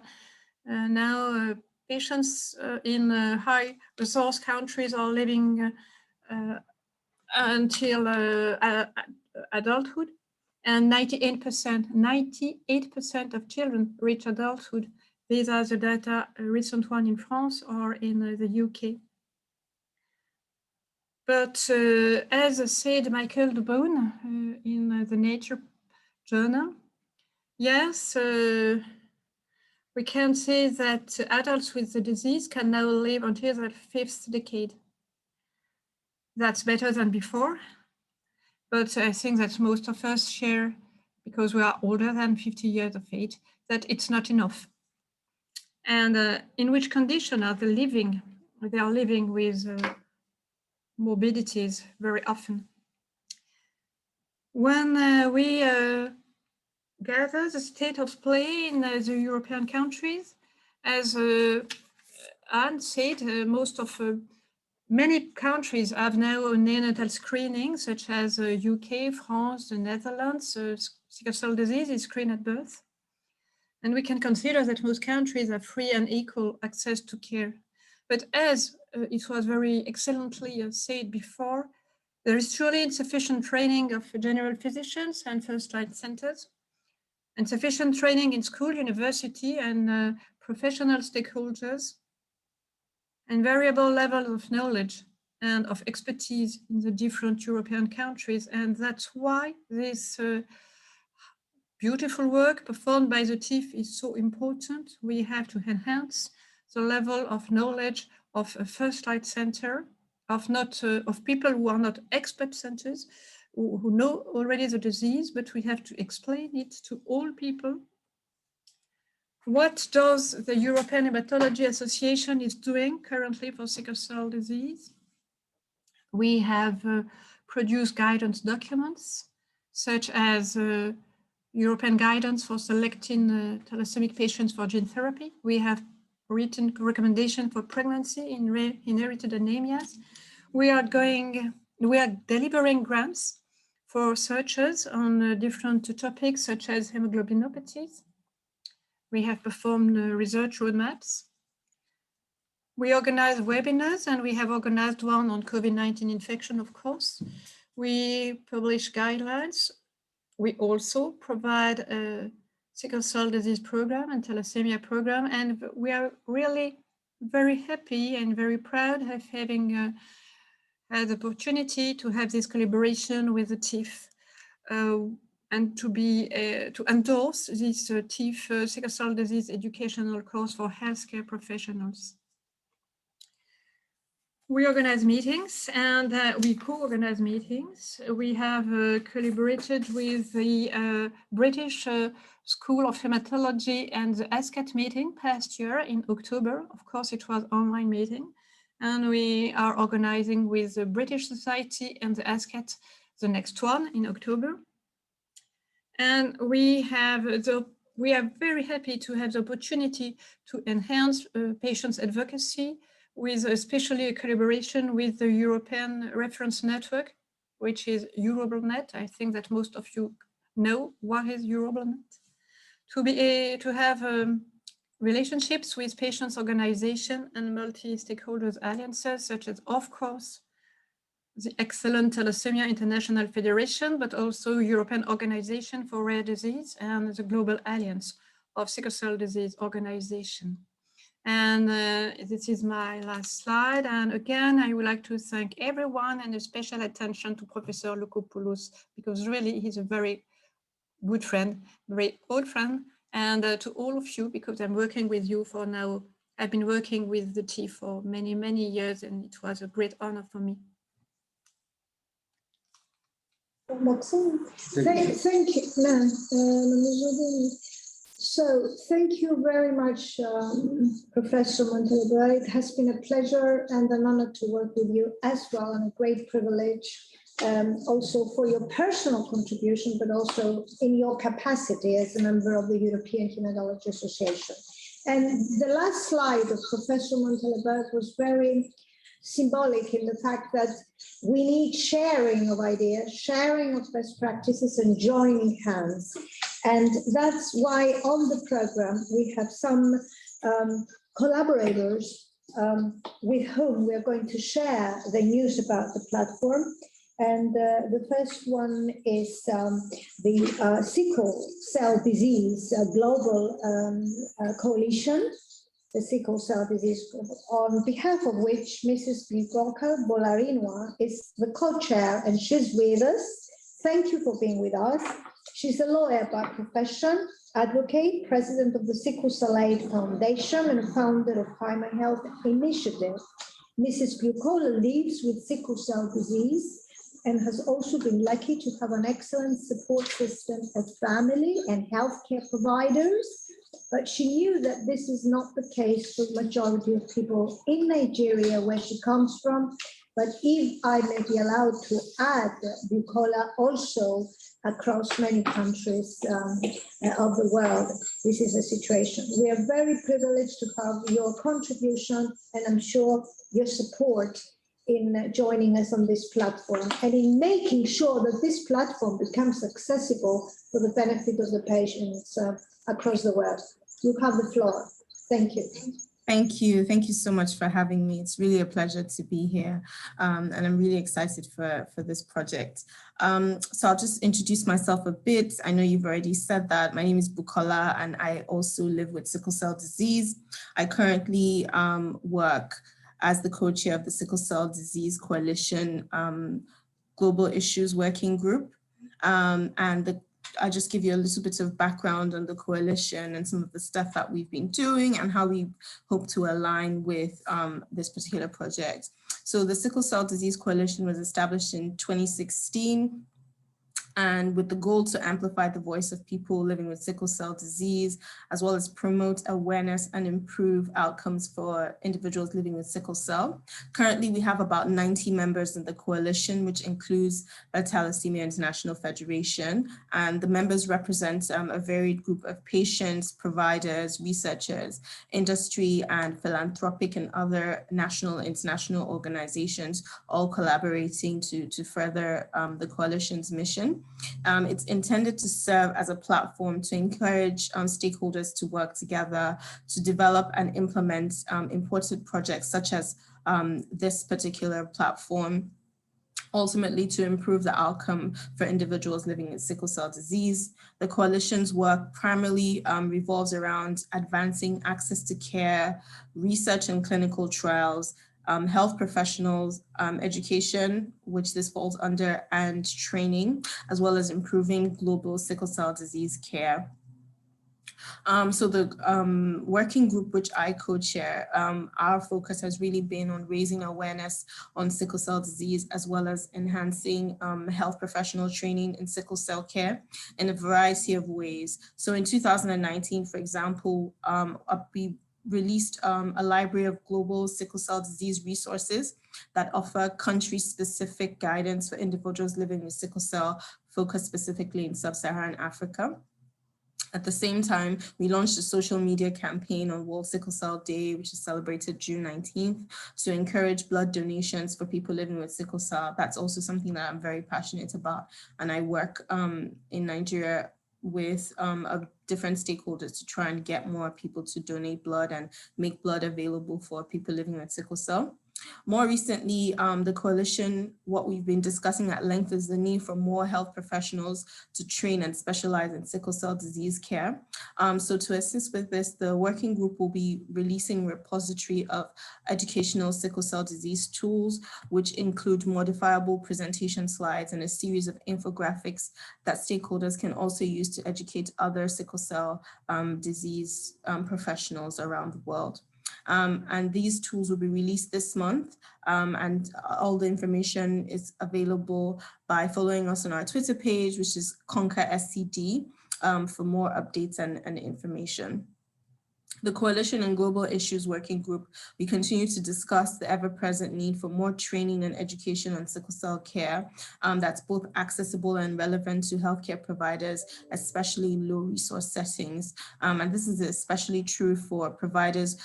now patients in high resource countries are living until adulthood, and 98% of children reach adulthood. These are the data, a recent one in France or in the UK. But as said Michael de Boon in the Nature journal, yes, we can say that adults with the disease can now live until their 5th decade. That's better than before, but I think that most of us share, because we are older than 50 years of age, that it's not enough. And in which condition are they living? They are living with morbidities very often. When we gather the state of play in the European countries, as Anne said, many countries have now neonatal screening, such as UK, France, the Netherlands. Sickle cell disease is screened at birth. And we can consider that most countries have free and equal access to care. But as it was very excellently said before, there is truly insufficient training of general physicians and first-line centers, and sufficient training in school, university, and professional stakeholders, and variable levels of knowledge and of expertise in the different European countries. And that's why this beautiful work performed by the TIF is so important. We have to enhance the level of knowledge of a first-line center, of people who are not expert centers, who know already the disease, but we have to explain it to all people. What does the European Hematology Association is doing currently for sickle cell disease? We have produced guidance documents, such as European guidance for selecting thalassaemic patients for gene therapy. We have written recommendation for pregnancy in inherited anemias. We are delivering grants for researchers on different topics such as hemoglobinopathies. We have performed research roadmaps. We organize webinars, and we have organized one on COVID-19 infection, of course. We publish guidelines. We also provide a sickle cell disease program and thalassemia program, and we are really very happy and very proud of having had the opportunity to have this collaboration with the TIF and to endorse this TIF sickle cell disease educational course for healthcare professionals. We organize meetings and we co-organize meetings. We have collaborated with the British School of Hematology and the ASCAT meeting past year in October. Of course, it was online meeting. And we are organizing with the British Society and the ASCAT the next one in October. And we are very happy to have the opportunity to enhance patients' advocacy with especially a collaboration with the European Reference Network, which is EuroBLNet. I think that most of you know what is EuroBLNet. To have relationships with patients' organization and multi-stakeholders alliances, such as, of course, the excellent Thalassemia International Federation, but also European Organization for Rare Disease and the Global Alliance of Sickle Cell Disease Organization. And this is my last slide. And again, I would like to thank everyone and a special attention to Professor Loukopoulos, because really he's a very good friend, very old friend, and to all of you, because I'm working with you for now. I've been working with the TIF for many, many years, and it was a great honor for me. Maxime, thank you. So thank you very much, Professor Montalembert. It has been a pleasure and an honor to work with you as well, and a great privilege also for your personal contribution, but also in your capacity as a member of the European Hematology Association. And the last slide of Professor Montalembert was very symbolic in the fact that we need sharing of ideas, sharing of best practices, and joining hands. And that's why on the program we have some collaborators with whom we're going to share the news about the platform. And the first one is the Sickle Cell Disease Global Coalition, the Sickle Cell Disease, on behalf of which Mrs. Bukola Bolarinwa is the co-chair, and she's with us. Thank you for being with us. She's a lawyer by profession, advocate, president of the Sickle Cell Aid Foundation, and a founder of Hymen Health Initiative. Mrs. Bukola lives with sickle cell disease and has also been lucky to have an excellent support system of family and healthcare providers. But she knew that this is not the case for the majority of people in Nigeria, where she comes from. But if I may be allowed to add, Bukola also across many countries of the world, this is a situation. We are very privileged to have your contribution, and I'm sure your support in joining us on this platform and in making sure that this platform becomes accessible for the benefit of the patients across the world. You have the floor. Thank you. Thank you. Thank you so much for having me. It's really a pleasure to be here. And I'm really excited for this project. So I'll just introduce myself a bit. I know you've already said that. My name is Bukola, and I also live with sickle cell disease. I currently work as the co-chair of the Sickle Cell Disease Coalition Global Issues Working Group. I'll just give you a little bit of background on the coalition and some of the stuff that we've been doing and how we hope to align with this particular project. So the Sickle Cell Disease Coalition was established in 2016, and with the goal to amplify the voice of people living with sickle cell disease, as well as promote awareness and improve outcomes for individuals living with sickle cell. Currently, we have about 90 members in the coalition, which includes the Thalassemia International Federation, and the members represent a varied group of patients, providers, researchers, industry, and philanthropic and other national and international organizations, all collaborating to further the coalition's mission. It's intended to serve as a platform to encourage stakeholders to work together to develop and implement important projects such as this particular platform. ultimately to improve the outcome for individuals living with sickle cell disease. The coalition's work primarily revolves around advancing access to care, research and clinical trials, health professionals, education, which this falls under, and training, as well as improving global sickle cell disease care. So the working group which I co-chair, our focus has really been on raising awareness on sickle cell disease, as well as enhancing health professional training in sickle cell care in a variety of ways. So in 2019, for example, we released a library of global sickle cell disease resources that offer country-specific guidance for individuals living with sickle cell, focused specifically in sub-Saharan Africa. At the same time, we launched a social media campaign on World Sickle Cell Day, which is celebrated June 19th, to encourage blood donations for people living with sickle cell. That's also something that I'm very passionate about. And I work in Nigeria with different stakeholders to try and get more people to donate blood and make blood available for people living with sickle cell. More recently, the coalition, what we've been discussing at length is the need for more health professionals to train and specialize in sickle cell disease care. So to assist with this, the working group will be releasing a repository of educational sickle cell disease tools, which include modifiable presentation slides and a series of infographics that stakeholders can also use to educate other sickle cell disease professionals around the world. And these tools will be released this month, and all the information is available by following us on our Twitter page, which is Conquer SCD, for more updates and information. The Coalition and Global Issues Working Group, we continue to discuss the ever-present need for more training and education on sickle cell care that's both accessible and relevant to healthcare providers, especially in low-resource settings. And this is especially true for providers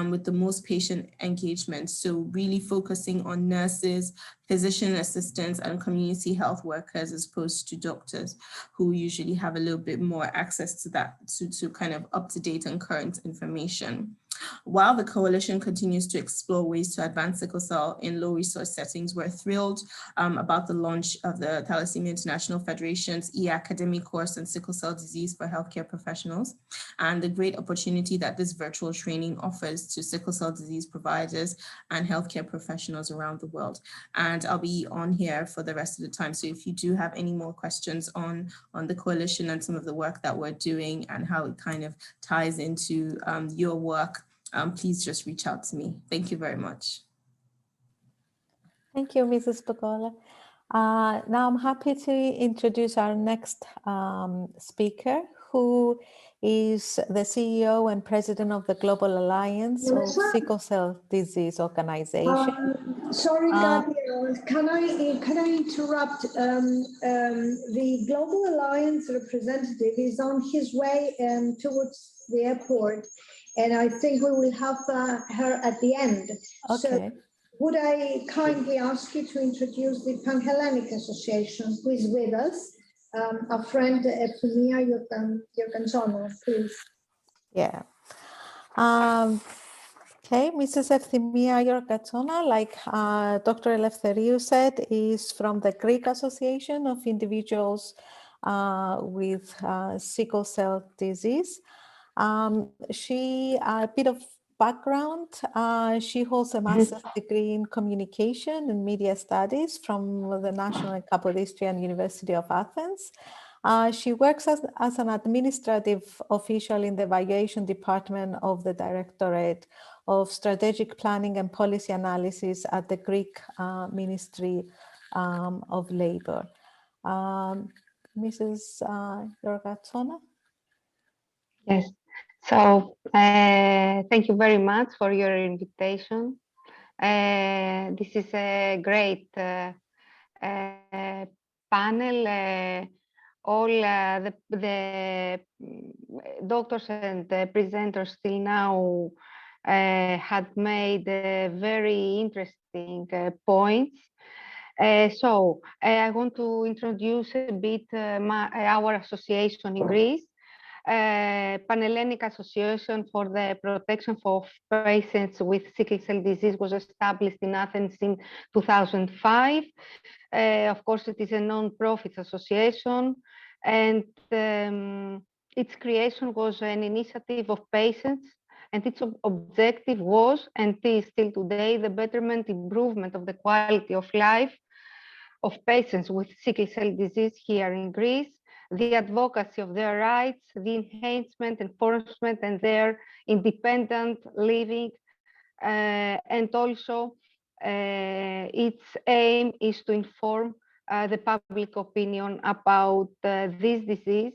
with the most patient engagement. So really focusing on nurses, physician assistants, and community health workers as opposed to doctors, who usually have a little bit more access to that, to kind of up-to-date and current information. While the coalition continues to explore ways to advance sickle cell in low resource settings, we're thrilled about the launch of the Thalassemia International Federation's e-academy course on sickle cell disease for healthcare professionals, and the great opportunity that this virtual training offers to sickle cell disease providers and healthcare professionals around the world. And I'll be on here for the rest of the time. So if you do have any more questions on the coalition and some of the work that we're doing and how it kind of ties into your work, please just reach out to me. Thank you very much. Thank you, Mrs. Pagola. Now I'm happy to introduce our next speaker, who is the CEO and President of the Global Alliance of Sickle Cell Disease Organization. Sorry, Gabriel, can I interrupt? The Global Alliance representative is on his way towards the airport, and I think we will have her at the end. Okay. So would I kindly ask you to introduce the Pan-Hellenic Association, who is with us, our friend Efthymia Yorganzonou, please. Yeah. Okay, Mrs. Efthymia Yorganzonou, like Dr. Eleftheriou said, is from the Greek Association of Individuals with Sickle Cell Disease. A bit of background, she holds a master's degree in communication and media studies from the National and Kapodistrian University of Athens. She works as an administrative official in the evaluation department of the Directorate of Strategic Planning and Policy Analysis at the Greek Ministry of Labor. Mrs. Yorganzonou? Yes. So thank you very much for your invitation. This is a great panel. All the doctors and the presenters till now had made very interesting points. So I want to introduce a bit our association in Greece. Pan-Hellenic Association for the Protection of Patients with Sickle Cell Disease was established in Athens in 2005. Of course, it is a non-profit association, and its creation was an initiative of patients, and its objective was, and is still today, the betterment, improvement of the quality of life of patients with sickle cell disease here in Greece, the advocacy of their rights, the enhancement, enforcement, and their independent living, and also its aim is to inform the public opinion about this disease.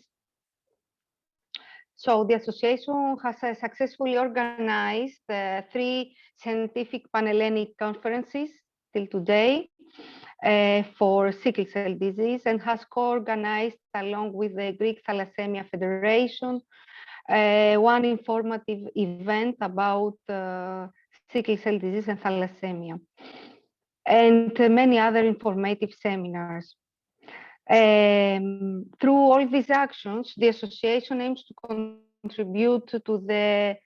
So the association has successfully organized 3 scientific Pan-Hellenic conferences till today for sickle cell disease, and has co-organized, along with the Greek Thalassemia Federation, one informative event about sickle cell disease and thalassemia, and many other informative seminars. Through all these actions, the association aims to contribute to the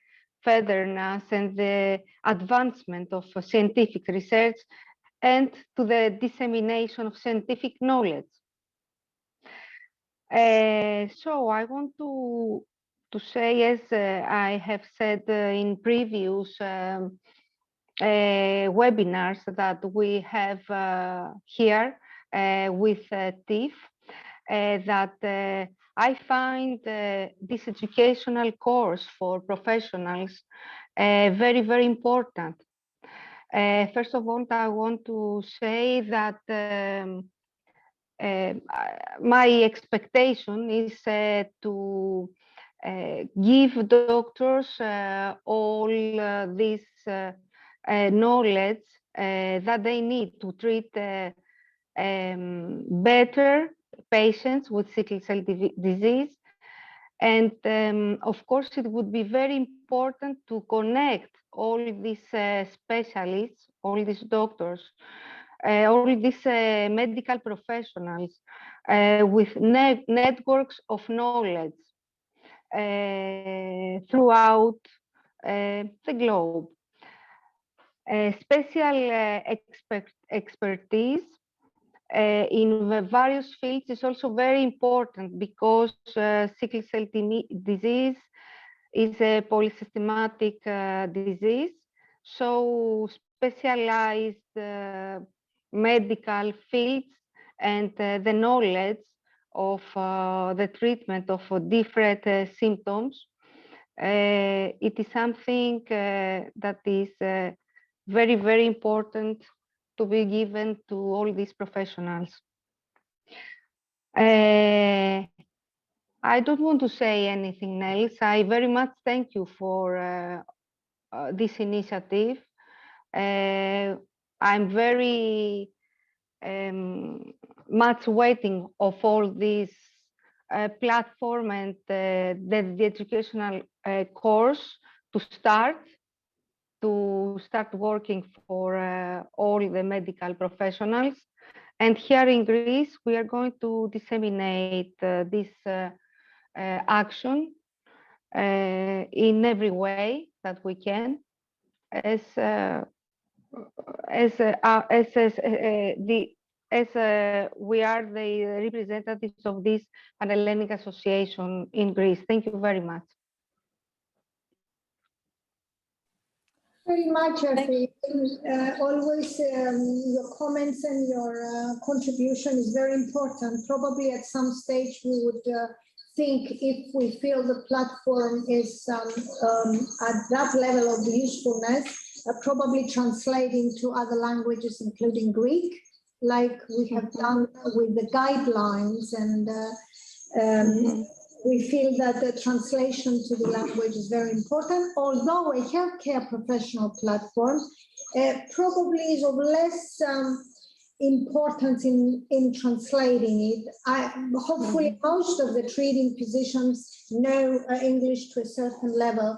furtherance and the advancement of scientific research and to the dissemination of scientific knowledge. So I want to say, as I have said in previous webinars that we have here with TIF, that I find this educational course for professionals very, very important. First of all, I want to say that my expectation is to give doctors all this knowledge that they need to treat better patients with sickle cell disease. And of course, it would be very important to connect all these specialists, all these doctors, all these medical professionals with networks of knowledge throughout the globe. Special expertise in the various fields is also very important, because sickle cell disease is a polysystematic disease. So specialized medical fields and the knowledge of the treatment of different symptoms, it is something that is very, very important to be given to all these professionals. I don't want to say anything else. I very much thank you for this initiative. I'm very much waiting of all this platform and the educational course to start working for all the medical professionals. And here in Greece, we are going to disseminate this action in every way that we can, as we are the representatives of this Pan-Hellenic Association in Greece. Thank you very much. Very much, Effie. Always your comments and your contribution is very important. Probably at some stage we would think, if we feel the platform is at that level of usefulness, probably translating to other languages, including Greek, like we have done with the guidelines, and we feel that the translation to the language is very important. Although a healthcare professional platform probably is of less importance in translating it. Hopefully most of the treating physicians know English to a certain level.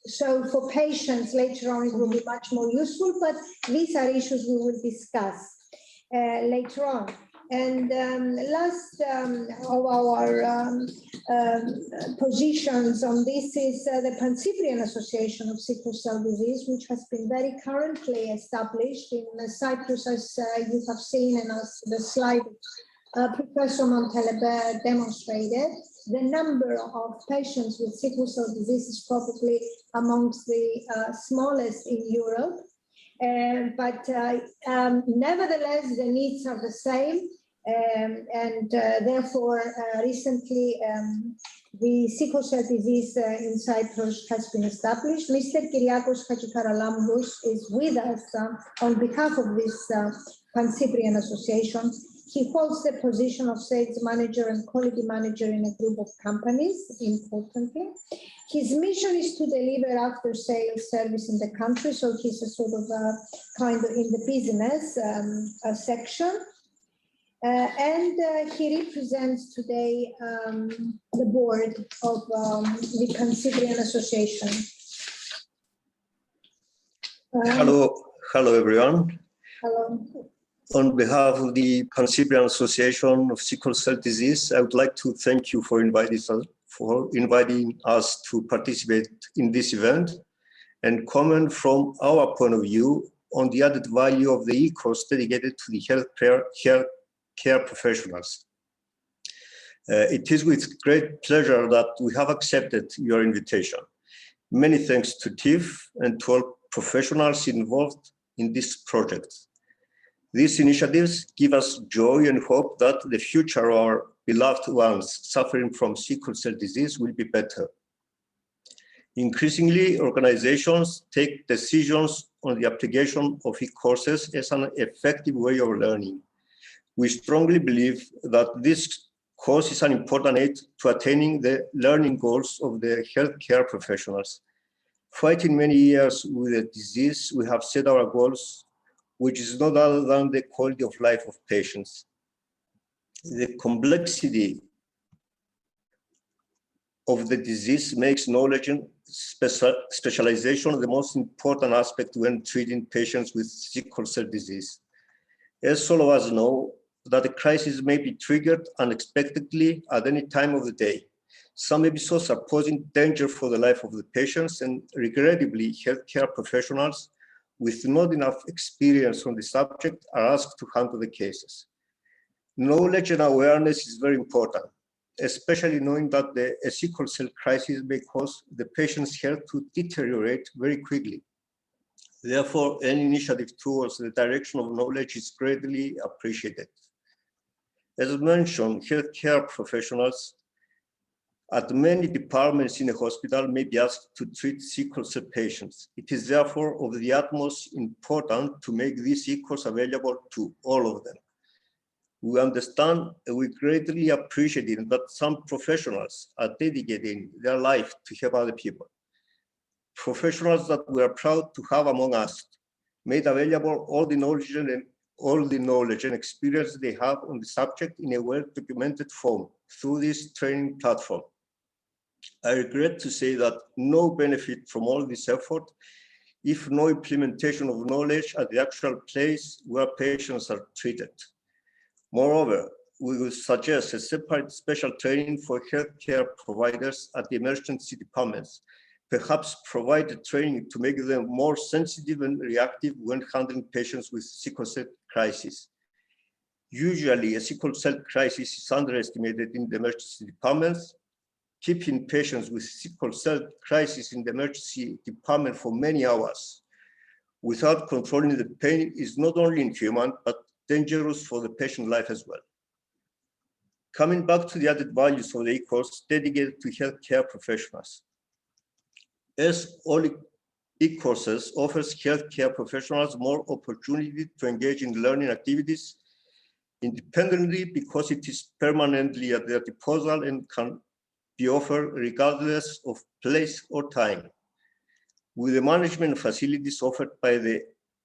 So for patients later on, it will be much more useful, but these are issues we will discuss later on. And last of our positions on this is the Pan-Cyprian Association of Sickle Cell Disease, which has been very currently established in Cyprus, as you have seen, and as the slide Professor Montalembert demonstrated. The number of patients with sickle cell disease is probably amongst the smallest in Europe. But nevertheless, the needs are the same. Therefore, recently, the sickle cell disease in Cyprus has been established. Mr. Kyriakos Hachikaralambrous is with us on behalf of this Pan-Cyprian Association. He holds the position of sales manager and quality manager in a group of companies, importantly. His mission is to deliver after-sales service in the country, so he's a sort of kind of in the business section. He represents today the board of the Pan-Cyprian Association. Hello everyone. Hello. On behalf of the Pan-Cyprian Association of Sickle Cell Disease, I would like to thank you for inviting us to participate in this event and comment from our point of view on the added value of the e-course dedicated to the healthcare professionals. It is with great pleasure that we have accepted your invitation. Many thanks to TIF and to all professionals involved in this project. These initiatives give us joy and hope that the future of our beloved ones suffering from sickle cell disease will be better. Increasingly, organizations take decisions on the application of e-courses as an effective way of learning. We strongly believe that this course is an important aid to attaining the learning goals of the healthcare professionals. Fighting many years with the disease, we have set our goals, which is not other than the quality of life of patients. The complexity of the disease makes knowledge and specialization the most important aspect when treating patients with sickle cell disease. As all of us know, that a crisis may be triggered unexpectedly at any time of the day. Some episodes are posing danger for the life of the patients, and regrettably, healthcare professionals with not enough experience on the subject are asked to handle the cases. Knowledge and awareness is very important, especially knowing that a sickle cell crisis may cause the patient's health to deteriorate very quickly. Therefore, any initiative towards the direction of knowledge is greatly appreciated. As mentioned, healthcare professionals at many departments in a hospital may be asked to treat sickle cell patients. It is therefore of the utmost important to make this e-course available to all of them. We understand and we greatly appreciate it that some professionals are dedicating their life to help other people. Professionals that we are proud to have among us, made available all the knowledge and experience they have on the subject in a well-documented form through this training platform. I regret to say that no benefit from all this effort if no implementation of knowledge at the actual place where patients are treated. Moreover, we will suggest a separate special training for healthcare providers at the emergency departments, perhaps provide a training to make them more sensitive and reactive when handling patients with sickle cell crisis. Usually, a sickle cell crisis is underestimated in the emergency departments. Keeping patients with sickle cell crisis in the emergency department for many hours without controlling the pain is not only inhuman, but dangerous for the patient life as well. Coming back to the added values of the e-course dedicated to healthcare professionals. As all e-courses offers healthcare professionals more opportunity to engage in learning activities independently because it is permanently at their disposal and can be offered regardless of place or time. With the management facilities offered by the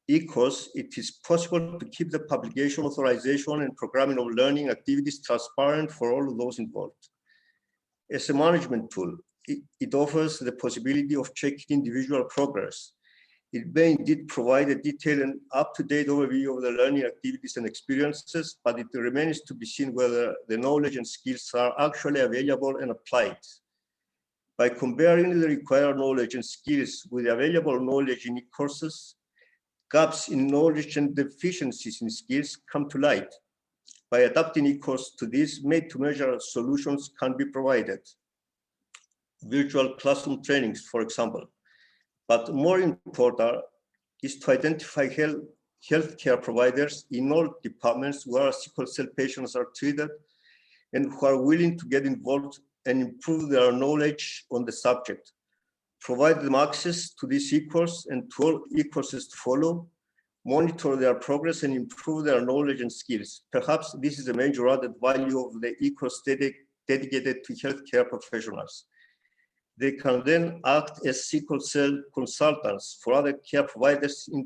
e-course, it is possible to keep the publication, authorization, and programming of learning activities transparent for all of those involved. As a management tool, it offers the possibility of checking individual progress. It may indeed provide a detailed and up-to-date overview of the learning activities and experiences, but it remains to be seen whether the knowledge and skills are actually available and applied. By comparing the required knowledge and skills with the available knowledge in courses, gaps in knowledge and deficiencies in skills come to light. By adapting e-course to this, made-to-measure solutions can be provided. Virtual classroom trainings, for example. But more important is to identify healthcare providers in all departments where sickle cell patients are treated and who are willing to get involved and improve their knowledge on the subject. Provide them access to this e-course and to all e-courses to follow, monitor their progress and improve their knowledge and skills. Perhaps this is a major added value of the e-course dedicated to healthcare professionals. They can then act as sickle cell consultants for other care providers in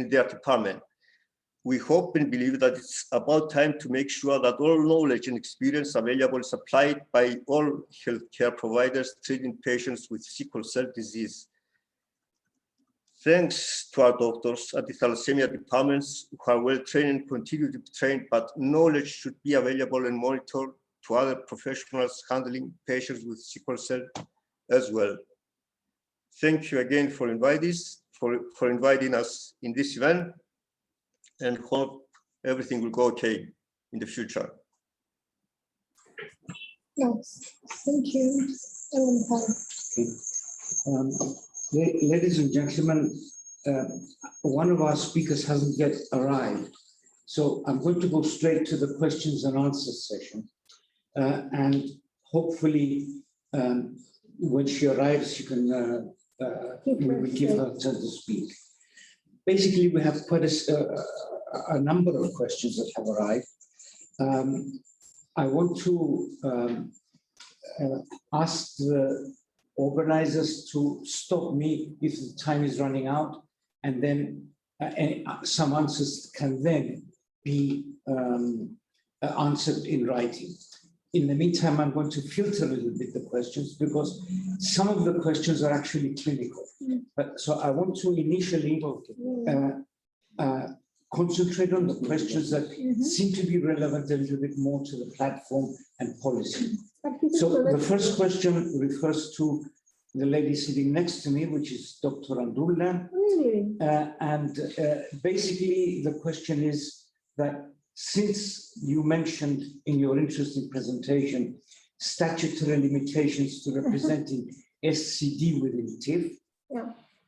their department. We hope and believe that it's about time to make sure that all knowledge and experience available is applied by all healthcare providers treating patients with sickle cell disease. Thanks to our doctors at the thalassemia departments who are well trained and continue to be trained, but knowledge should be available and monitored to other professionals handling patients with sickle cell as well. Thank you again for inviting us in this event, and hope everything will go okay in the future. Yes, thank you. Ladies and gentlemen, one of our speakers hasn't yet arrived, so I'm going to go straight to the questions and answers session, and hopefully when she arrives, you can we will give her a turn to speak. Basically, we have quite a number of questions that have arrived. I want to ask the organizers to stop me if the time is running out, and then some answers can then be answered in writing. In the meantime, I'm going to filter a little bit the questions because some of the questions are actually clinical. So I want to initially concentrate on the questions that seem to be relevant a little bit more to the platform and policy. So the first question refers to the lady sitting next to me, which is Dr. Andoulla. And basically the question is that since you mentioned in your interesting presentation statutory limitations to representing SCD within TIF,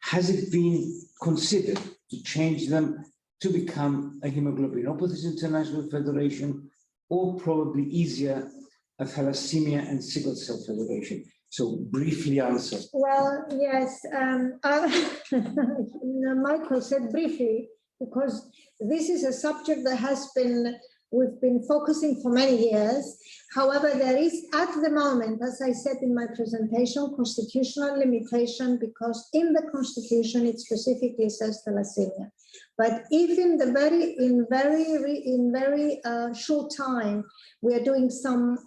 has it been considered to change them to become a Hemoglobinopathies International Federation, or probably easier, a Thalassemia and Sickle Cell Federation? So briefly answer. Well, yes, Michael said briefly, because this is a subject that we've been focusing for many years. However, there is at the moment, as I said in my presentation, constitutional limitation, because in the Constitution it specifically says thalassemia. But if in very short time we are doing some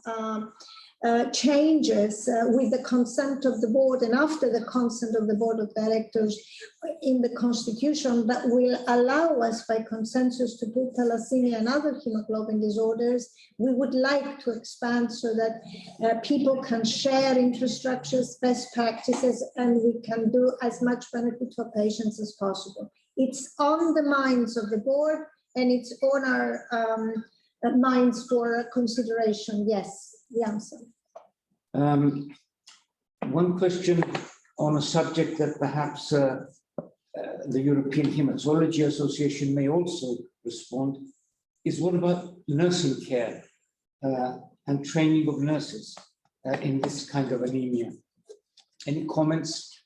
changes with the consent of the board and after the consent of the board of directors in the Constitution, that will allow us by consensus to put thalassemia and other hemoglobin disorders, we would like to expand so that people can share infrastructures, best practices, and we can do as much benefit for patients as possible. It's on the minds of the board and it's on our minds for consideration. Yes. The answer. One question on a subject that perhaps the European Hematology Association may also respond is, what about nursing care and training of nurses in this kind of anemia? Any comments?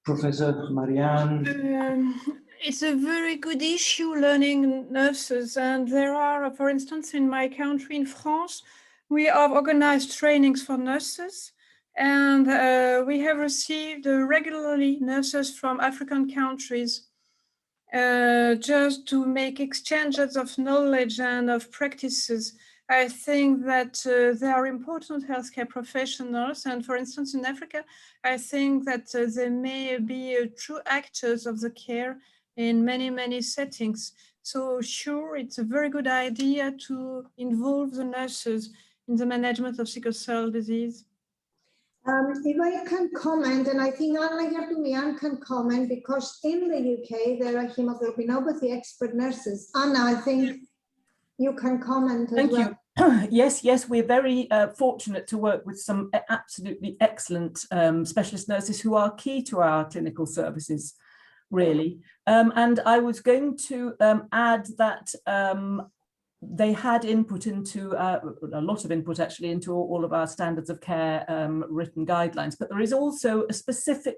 Professor Marianne? It's a very good issue, learning nurses. And there are, for instance, in my country, in France, we have organized trainings for nurses. And we have received regularly nurses from African countries just to make exchanges of knowledge and of practices I think that they are important healthcare professionals. And for instance, in Africa, I think that they may be true actors of the care in many, many settings. So sure, it's a very good idea to involve the nurses in the management of sickle cell disease. If I can comment, and I think Anna Yardumian can comment, because in the UK there are hemoglobinopathy expert nurses. Anna, I think you can comment as well. Thank you. Yes, we're very fortunate to work with some absolutely excellent specialist nurses who are key to our clinical services, really. And I was going to add that they had input into, a lot of input actually, into all of our standards of care written guidelines, but there is also a specific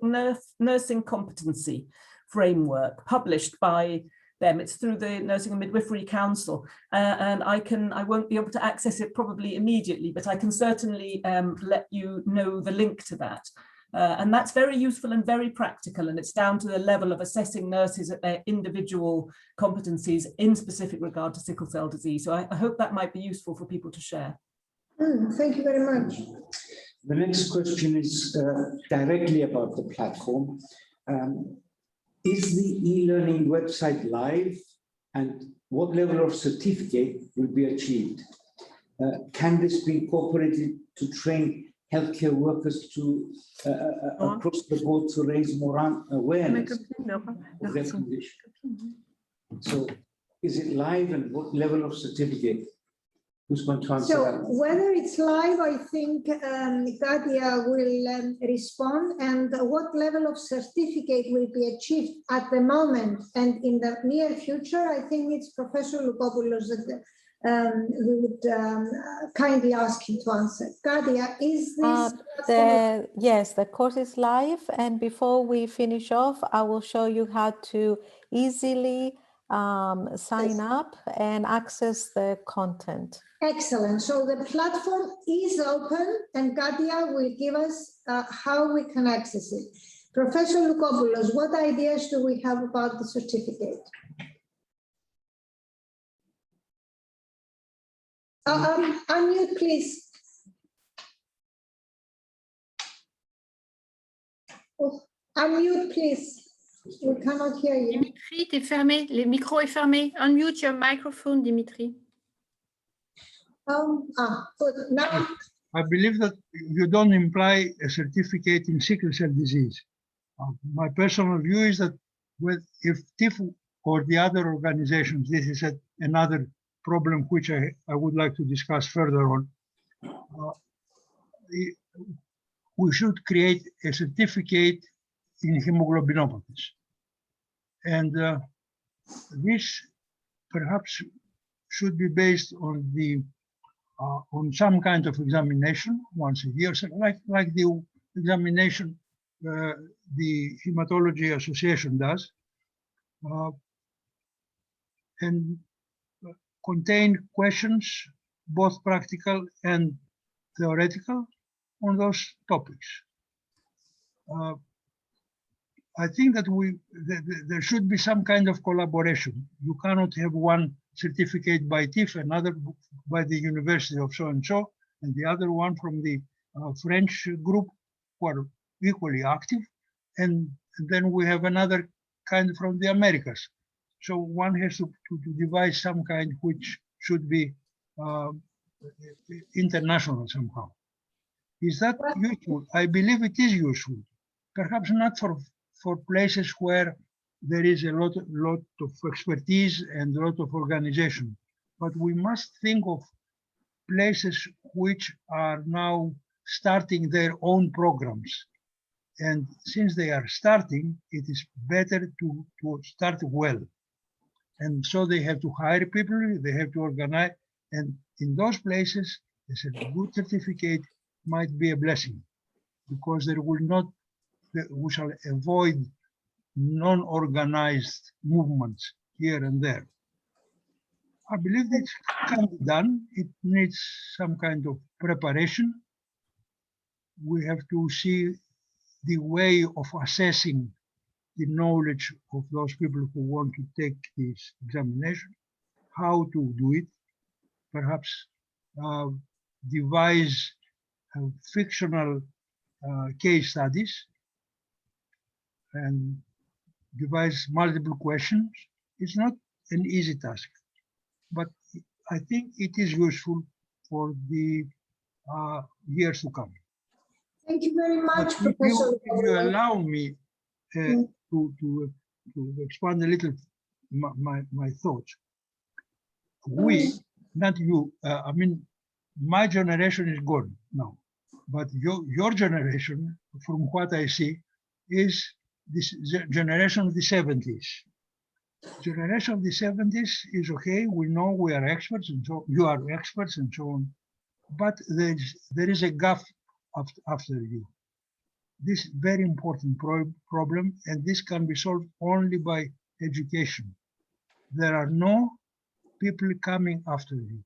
nursing competency framework published by them. It's through the Nursing and Midwifery Council, and I won't be able to access it probably immediately, but I can certainly let you know the link to that. And that's very useful and very practical, and it's down to the level of assessing nurses at their individual competencies in specific regard to sickle cell disease. So I hope that might be useful for people to share. Thank you very much. The next question is directly about the platform. Is the e-learning website live, and what level of certificate will be achieved? Can this be incorporated to train healthcare workers to across the board to raise more awareness of their condition? So is it live, and what level of certificate? Who's going to answer that? So whether it's live, I think Katia will respond, and what level of certificate will be achieved at the moment and in the near future, I think it's Professor Lukopoulos that we would kindly ask him to answer. Katia, is this? Yes, the course is live, and before we finish off, I will show you how to easily sign up and access the content. Excellent. So the platform is open, and Katia will give us how we can access it. Professor Lukopoulos, what ideas do we have about the certificate? Unmute, please. Oh, unmute, please. We cannot hear you. Dimitri, t'es fermé. Le micro est fermé. Unmute your microphone, Dimitri. Good. Now, I believe that you don't imply a certificate in sickle cell disease. My personal view is that if TIF or the other organizations, this is another problem which I would like to discuss further on. We should create a certificate in hemoglobinopathies. And this perhaps should be based on on some kind of examination once a year, so like the examination the Hematology Association does, and contain questions, both practical and theoretical, on those topics. I think that there should be some kind of collaboration. You cannot have one certificate by TIF, another by the University of so-and-so, and the other one from the French group, who are equally active, and then we have another kind from the Americas. So one has to devise some kind which should be international somehow. Is that useful? I believe it is useful. Perhaps not for places where there is a lot of expertise and a lot of organization, but we must think of places which are now starting their own programs. And since they are starting, it is better to start well. And so they have to hire people, they have to organize, and in those places, a good certificate might be a blessing, because there will not, we shall avoid non-organized movements here and there. I believe it can be done. It needs some kind of preparation. We have to see the way of assessing the knowledge of those people who want to take this examination, how to do it. Perhaps devise fictional case studies and devise multiple questions. It's not an easy task, but I think it is useful for the years to come. Thank you very much, But Professor. if you allow me to expand a little my thoughts, we, not you, I mean, my generation is gone now, but your generation, from what I see, is this generation of the 70s. Generation of the 70s is okay. We know we are experts, and so you are experts, and so on. But there is a gap after you. This very important problem, and this can be solved only by education. There are no people coming after you.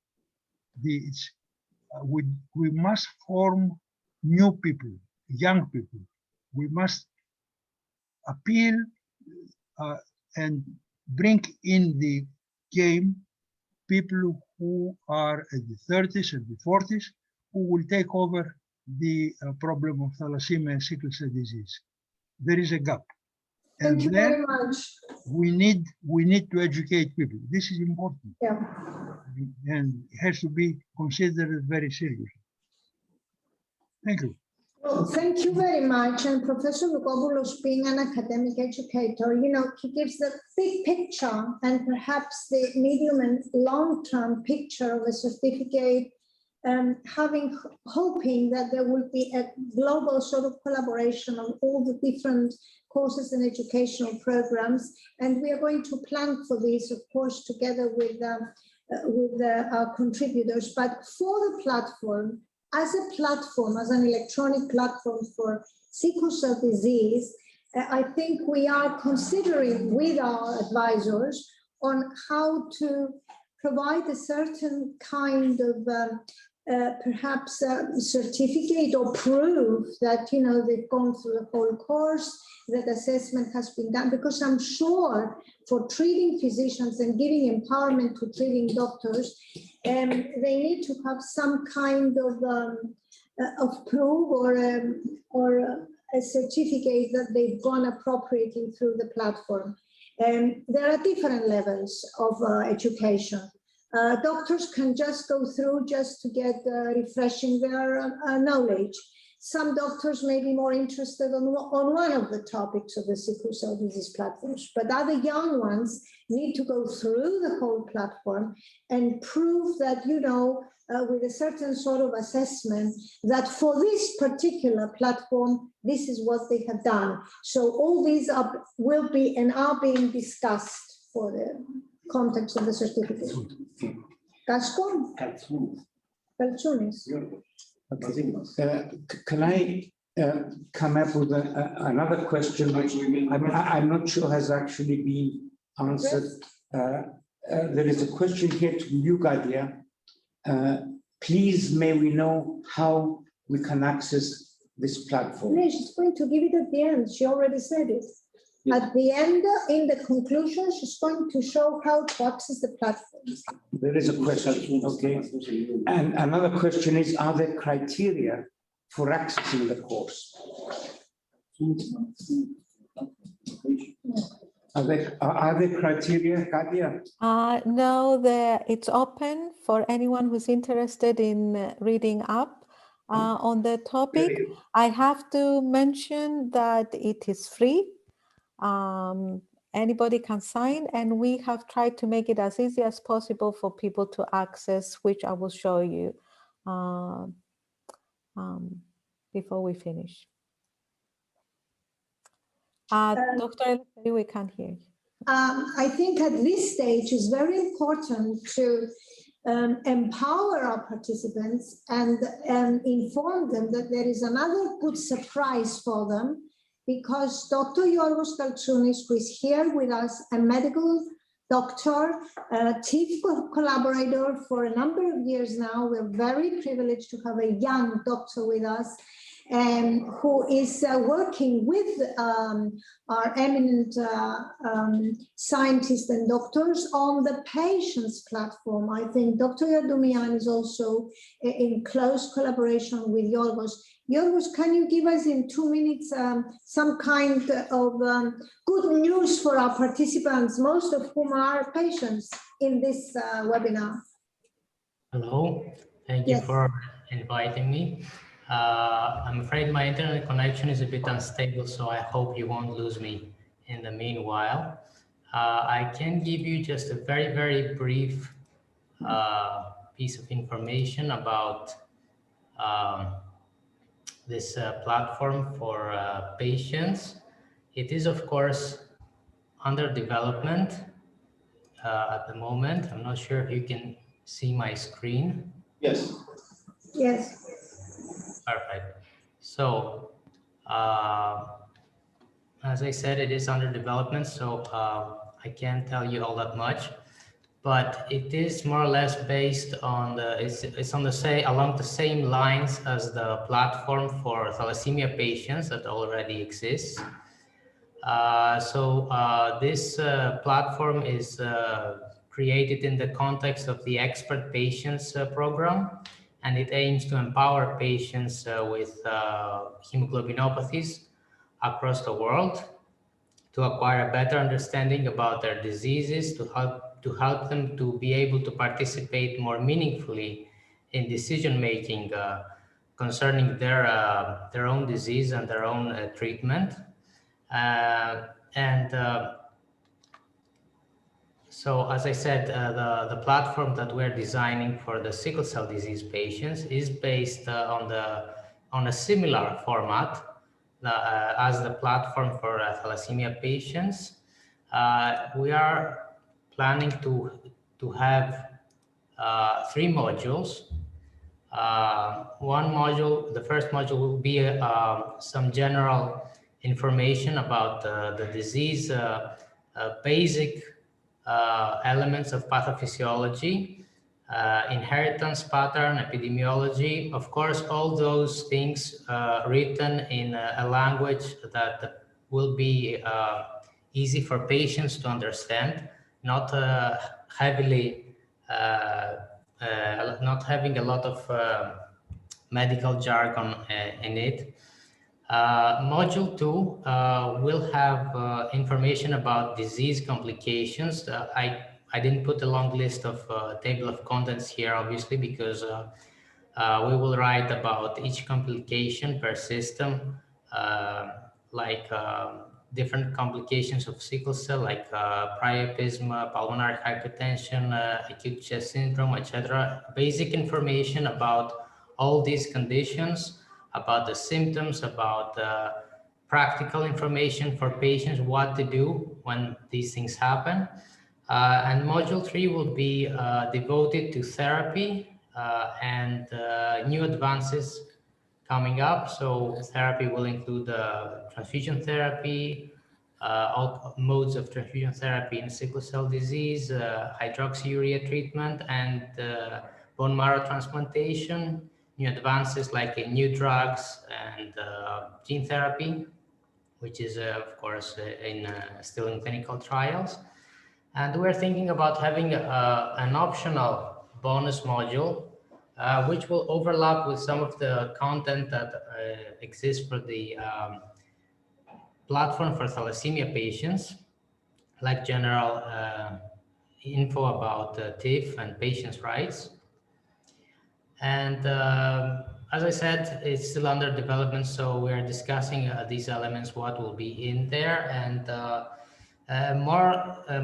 We must form new people, young people. We must appeal and bring in the game people who are at the 30s and the 40s, who will take over the problem of thalassemia and sickle cell disease. There is a gap. And Thank you very much. We need to educate people. This is important. Yeah. And it has to be considered very seriously. Thank you. Well, thank you very much. And Professor Lukopoulos, being an academic educator, you know, he gives the big picture and perhaps the medium and long-term picture of a certificate, hoping that there will be a global sort of collaboration of all the different courses and educational programs. And we are going to plan for this, of course, together with our contributors. But for the platform, as an electronic platform for sickle cell disease, I think we are considering with our advisors on how to provide a certain kind of perhaps certificate or proof that, you know, they've gone through the whole course, that assessment has been done, because I'm sure for treating physicians and giving empowerment to treating doctors, they need to have some kind of proof or a certificate that they've gone appropriately through the platform. There are different levels of education. Doctors can just go through just to get refreshing their knowledge. Some doctors may be more interested on one of the topics of the sickle cell disease platforms, but other young ones need to go through the whole platform and prove that, you know, with a certain sort of assessment that for this particular platform, this is what they have done. So all these will be and are being discussed for the context of the certificate. Gascon? Calzunis. Can I come up with another question, which I'm not sure has actually been answered. There is a question here to you, Gadia. Please, may we know how we can access this platform? No, she's going to give it at the end. She already said it. Yes. At the end, in the conclusion, she's going to show how to access the platform. There is a question, okay. And another question is, are there criteria for accessing the course? Are there criteria, Katia? No, it's open for anyone who's interested in reading up on the topic. I have to mention that it is free. Anybody can sign, and we have tried to make it as easy as possible for people to access, which I will show you before we finish. Dr. Eleftheriou, we can't hear you. I think at this stage it's very important to empower our participants and inform them that there is another good surprise for them, because Dr. Yorgos Kaltsounis, who is here with us, a medical doctor, TIF collaborator for a number of years now. We're very privileged to have a young doctor with us. who is working with our eminent scientists and doctors on the patients platform. I think Dr. Yardumian is also in close collaboration with Yorgos. Yorgos, can you give us in 2 minutes some kind of good news for our participants, most of whom are patients in this webinar? Hello, thank you Yes. for inviting me. I'm afraid my internet connection is a bit unstable, so I hope you won't lose me in the meanwhile. I can give you just a very, very brief piece of information about this platform for patients. It is, of course, under development at the moment. I'm not sure if you can see my screen. Yes. Yes. Perfect. So, as I said, it is under development, so I can't tell you all that much, but it is more or less based on it's on along the same lines as the platform for thalassemia patients that already exists. This platform is created in the context of the Expert Patients program, and it aims to empower patients with hemoglobinopathies across the world to acquire a better understanding about their diseases, to help them to be able to participate more meaningfully in decision-making concerning their own disease and their own treatment. So, as I said, the platform that we're designing for the sickle cell disease patients is based on a similar format as the platform for thalassemia patients. We are planning to have 3 modules. One module, the first module will be some general information about the disease, basic elements of pathophysiology, inheritance pattern, epidemiology, of course, all those things written in a language that will be easy for patients to understand, not heavily, not having a lot of medical jargon in it. Module 2 will have information about disease complications. I didn't put a long list of table of contents here, obviously, because we will write about each complication per system, like different complications of sickle cell, like priapism, pulmonary hypertension, acute chest syndrome, etc. Basic information about all these conditions, about the symptoms, about practical information for patients, what to do when these things happen. And module 3 will be devoted to therapy and new advances coming up. So therapy will include transfusion therapy, all modes of transfusion therapy in sickle cell disease, hydroxyurea treatment, and bone marrow transplantation, new advances like new drugs and gene therapy, which is, of course, still in clinical trials. And we're thinking about having an optional bonus module, which will overlap with some of the content that exists for the platform for thalassemia patients, like general info about TIF and patients' rights. And as I said, it's still under development, so we are discussing these elements, what will be in there, and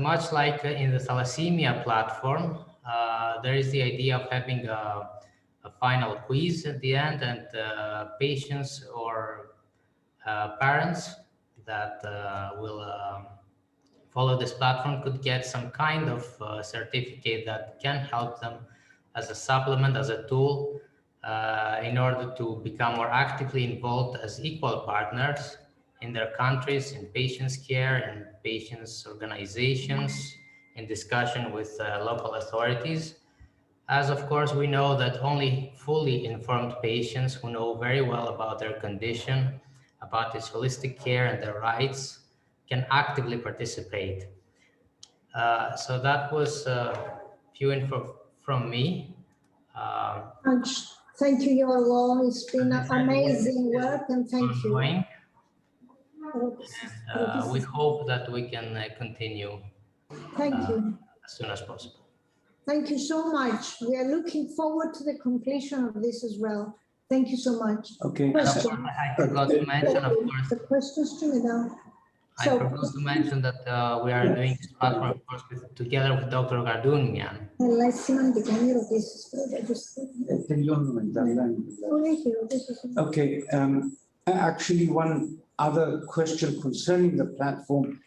much like in the thalassemia platform, there is the idea of having a final quiz at the end, and patients or parents that will follow this platform could get some kind of certificate that can help them as a supplement, as a tool, in order to become more actively involved as equal partners in their countries, in patients' care, in patients' organizations, in discussion with local authorities. as of course we know that only fully informed patients who know very well about their condition, about its holistic care and their rights, can actively participate. So that was a few info from me. Thank you, Yorgo. It's been amazing work, and thank you. We hope that we can continue Thank you. as soon as possible. Thank you so much. We are looking forward to the completion of this as well. Thank you so much. Okay. I forgot to mention, of course. The questions to me now. I forgot to mention that we are doing this platform, of course, together with Dr. Gardounian. Okay. Actually, one other question concerning the platform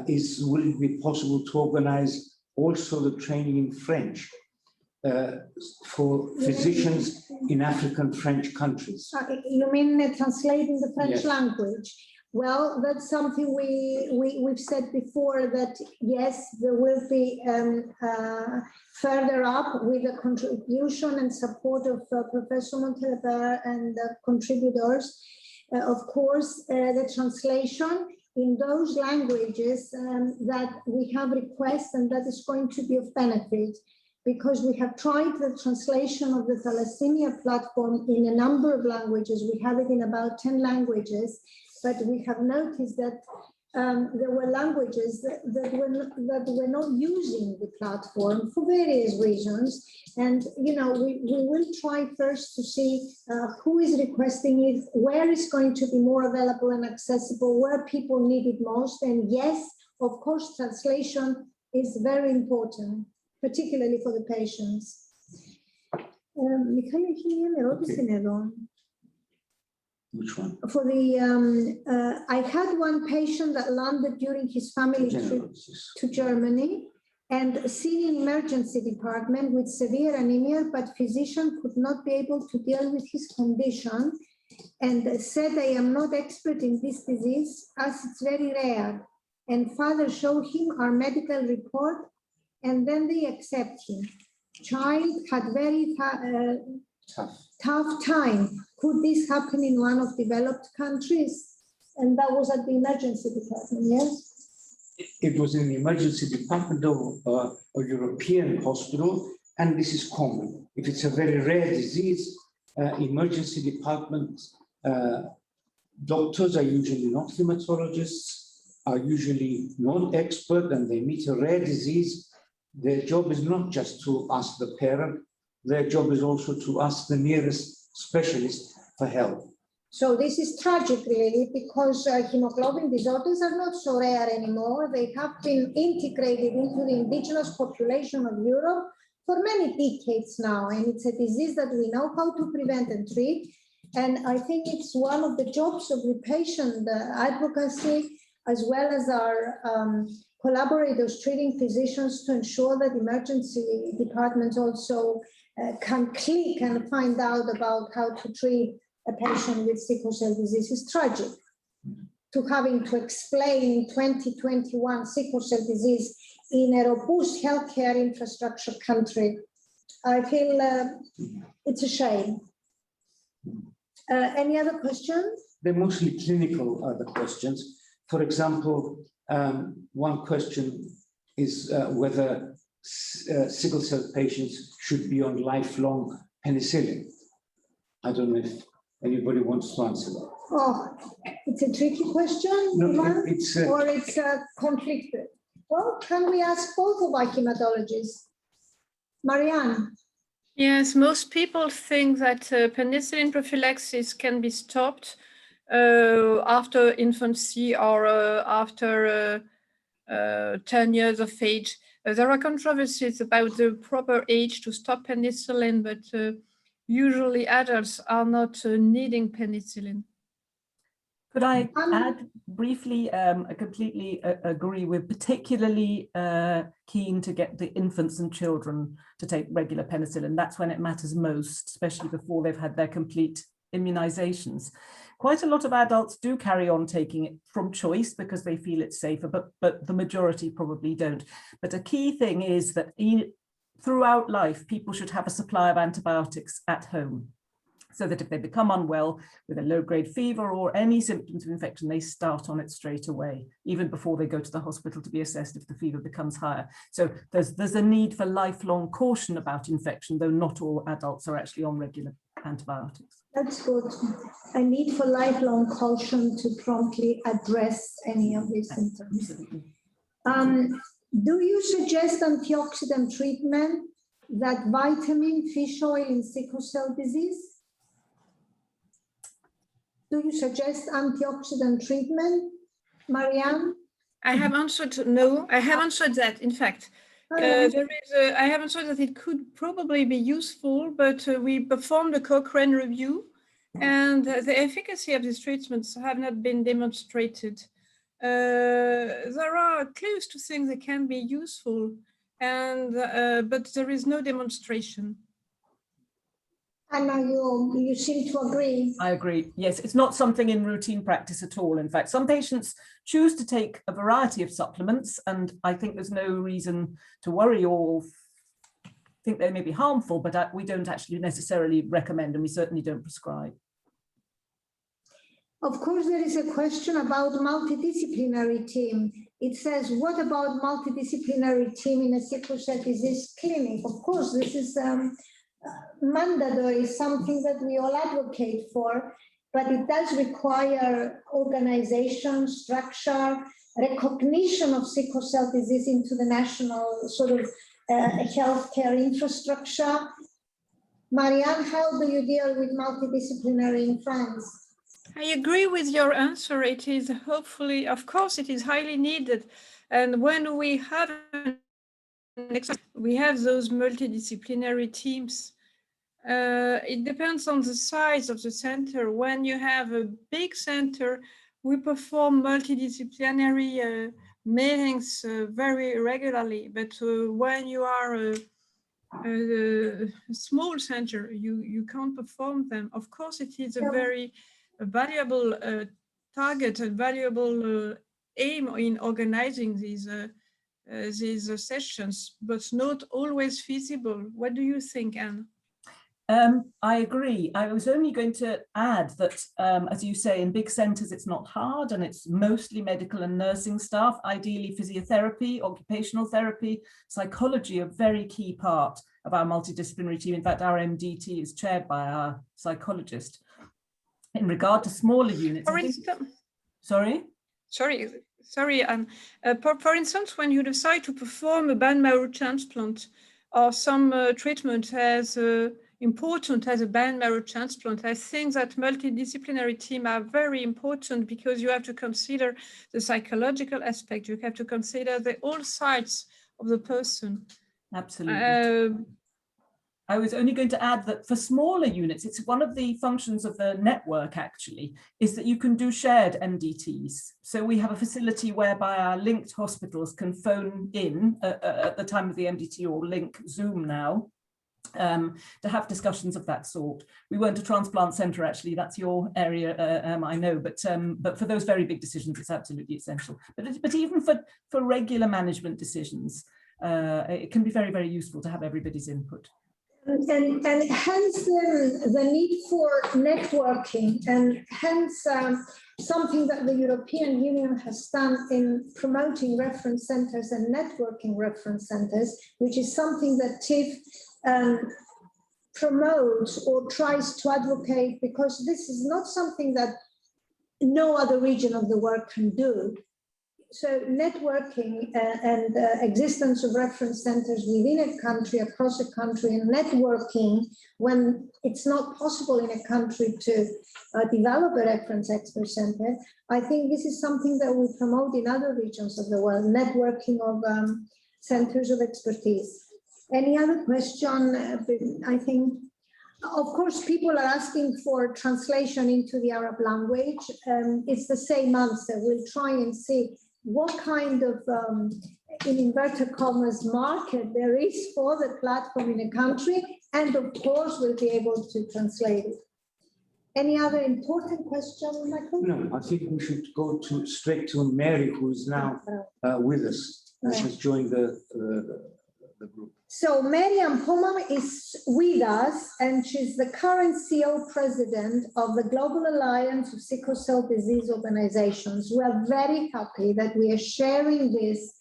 is, will it be possible to organize also the training in French for physicians in African French countries? You mean translating the French Yes. language? Well, that's something we've said before, that yes, there will be further up with the contribution and support of Professor Montalembert and the contributors. Of course, the translation in those languages that we have requests, and that is going to be of benefit, because we have tried the translation of the thalassemia platform in a number of languages. We have it in about 10 languages, but we have noticed that there were languages that were not using the platform for various reasons. And, you know, we will try first to see who is requesting it, where is going to be more available and accessible, where people need it most. And yes, of course, translation is very important, particularly for the patients. Which one? For the, I had one patient that landed during his family trip to Germany and seen in emergency department with severe anemia, but physician could not be able to deal with his condition and said, I am not expert in this disease as it's very rare. And father showed him our medical report, and then they accept him. Child had very tough time. Could this happen in one of developed countries? And that was at the emergency department, yes? It was in the emergency department of a European hospital, and this is common. If it's a very rare disease, emergency department doctors are usually not hematologists, are usually not expert, and they meet a rare disease. Their job is not just to ask the parent, their job is also to ask the nearest specialist for help. So this is tragic, really, because hemoglobin disorders are not so rare anymore. They have been integrated into the indigenous population of Europe for many decades now, and it's a disease that we know how to prevent and treat. And I think it's one of the jobs of the patient advocacy, as well as our collaborators, treating physicians, to ensure that emergency departments also can click and find out about how to treat a patient with sickle cell disease. Is tragic to having to explain in 2021 sickle cell disease in a robust healthcare infrastructure country. I feel it's a shame. Any other questions? They're mostly clinical other questions. For example, one question is whether sickle cell patients should be on lifelong penicillin. I don't know if anybody wants to answer that. Oh, it's a tricky question, No, it's or it's conflicted. Well, can we ask both of our hematologists? Marianne. Yes, most people think that penicillin prophylaxis can be stopped after infancy or after 10 years of age. There are controversies about the proper age to stop penicillin, but usually adults are not needing penicillin. Could I add briefly, I completely agree. We're particularly keen to get the infants and children to take regular penicillin. That's when it matters most, especially before they've had their complete immunizations. Quite a lot of adults do carry on taking it from choice because they feel it's safer, but the majority probably don't. But a key thing is that throughout life, people should have a supply of antibiotics at home, so that if they become unwell with a low-grade fever or any symptoms of infection, they start on it straight away, even before they go to the hospital to be assessed if the fever becomes higher. So there's a need for lifelong caution about infection, though not all adults are actually on regular antibiotics. That's good. A need for lifelong caution to promptly address any of these symptoms. Absolutely. Do you suggest antioxidant treatment, that vitamin, fish oil in sickle cell disease? Do you suggest antioxidant treatment, Marianne? I have answered no. I have answered that. In fact, I have answered that it could probably be useful, but we performed a Cochrane review, and the efficacy of these treatments have not been demonstrated. There are clues to think they can be useful, and but there is no demonstration. Anna, you seem to agree. I agree. Yes, it's not something in routine practice at all. In fact, some patients choose to take a variety of supplements, and I think there's no reason to worry or think they may be harmful, but we don't actually necessarily recommend, and we certainly don't prescribe. Of course, there is a question about multidisciplinary team. It says, what about multidisciplinary team in a sickle cell disease clinic? Of course, this is mandatory, something that we all advocate for, but it does require organization, structure, recognition of sickle cell disease into the national sort of healthcare infrastructure. Marianne, how do you deal with multidisciplinary in France? I agree with your answer. It is hopefully, of course, it is highly needed. And when we have those multidisciplinary teams, it depends on the size of the center. When you have a big center, we perform multidisciplinary meetings very regularly. But when you are a small center, you can't perform them. Of course, it is a very valuable target, a valuable aim in organizing these sessions, but not always feasible. What do you think, Anne? I agree. I was only going to add that, as you say, in big centres, it's not hard and it's mostly medical and nursing staff. Ideally, physiotherapy, occupational therapy, psychology, a very key part of our multidisciplinary team. In fact, our MDT is chaired by our psychologist. In regard to smaller units, for instance, sorry, for instance, when you decide to perform a bone marrow transplant or some treatment as important as a bone marrow transplant, I think that multidisciplinary teams are very important because you have to consider the psychological aspect. You have to consider all sides of the person. Absolutely. I was only going to add that for smaller units, it's one of the functions of the network actually, is that you can do shared MDTs. So we have a facility whereby our linked hospitals can phone in at the time of the MDT or link Zoom now to have discussions of that sort. We weren't a transplant centre actually, that's your area, I know, but for those very big decisions, it's absolutely essential. But even for regular management decisions, it can be very, very useful to have everybody's input. And hence the need for networking, and hence something that the European Union has done in promoting reference centers and networking reference centers, which is something that TIF promotes or tries to advocate, because this is not something that no other region of the world can do. So networking and existence of reference centers within a country, across a country, and networking when it's not possible in a country to develop a reference expert center, I think this is something that we promote in other regions of the world, networking of centers of expertise. Any other question? I think, of course, people are asking for translation into the Arab language. It's the same answer. We'll try and see what kind of, in inverted commas, market there is for the platform in a country, and of course we'll be able to translate it. Any other important question, Michael? No, I think we should go straight to Mary, who is now with us, and has joined the group. So Mariam Pomam is with us, and she's the current CEO president of the Global Alliance of Sickle Cell Disease Organizations. We are very happy that we are sharing this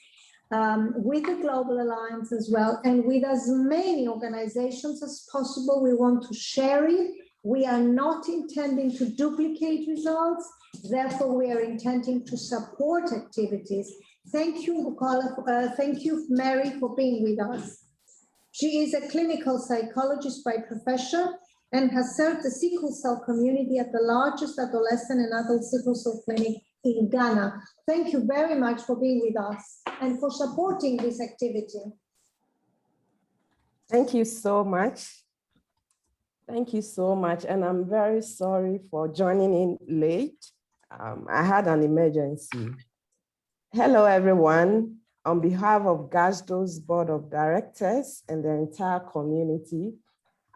with the Global Alliance as well, and with as many organizations as possible. We want to share it. We are not intending to duplicate results. Therefore, we are intending to support activities. Thank you, thank you, Mary, for being with us. She is a clinical psychologist by profession and has served the sickle cell community at the largest adolescent and adult sickle cell clinic in Ghana. Thank you very much for being with us and for supporting this activity. Thank you so much. Thank you so much. And I'm very sorry for joining in late. I had an emergency. Hello, everyone. On behalf of GASDO's Board of Directors and the entire community,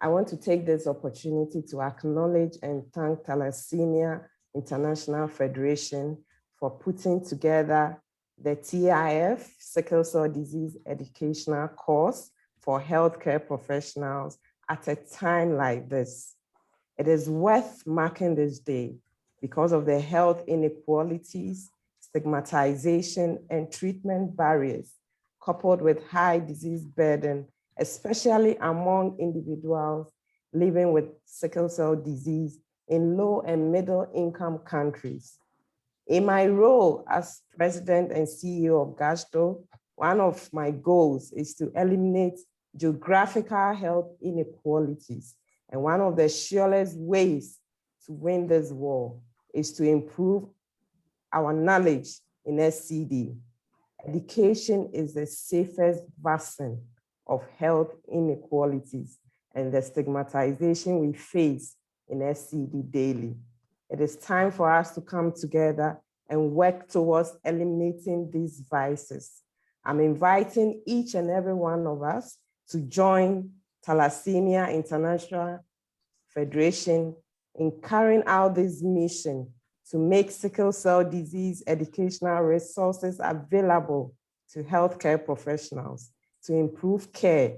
I want to take this opportunity to acknowledge and thank Thalassemia International Federation for putting together the TIF Sickle Cell Disease Educational course for healthcare professionals at a time like this. It is worth marking this day because of the health inequalities, stigmatization, and treatment barriers, coupled with high disease burden, especially among individuals living with sickle cell disease in low and middle income countries. In my role as president and CEO of GASDO, one of my goals is to eliminate geographical health inequalities. And one of the surest ways to win this war is to improve our knowledge in SCD. Education is the safest vaccine of health inequalities and the stigmatization we face in SCD daily. It is time for us to come together and work towards eliminating these vices. I'm inviting each and every one of us to join Thalassemia International Federation in carrying out this mission to make sickle cell disease educational resources available to healthcare professionals to improve care.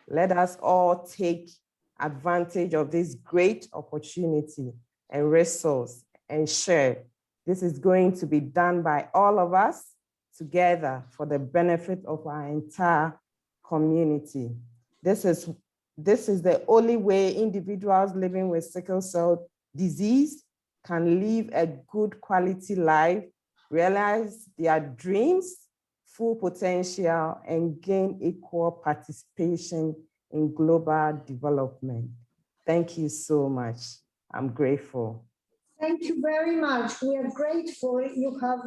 Let us all take advantage of this great opportunity and resource and share. This is going to be done by all of us together for the benefit of our entire community. This is the only way individuals living with sickle cell disease can live a good quality life, realize their dreams, full potential, and gain equal participation in global development. Thank you so much. I'm grateful. Thank you very much. We are grateful. You have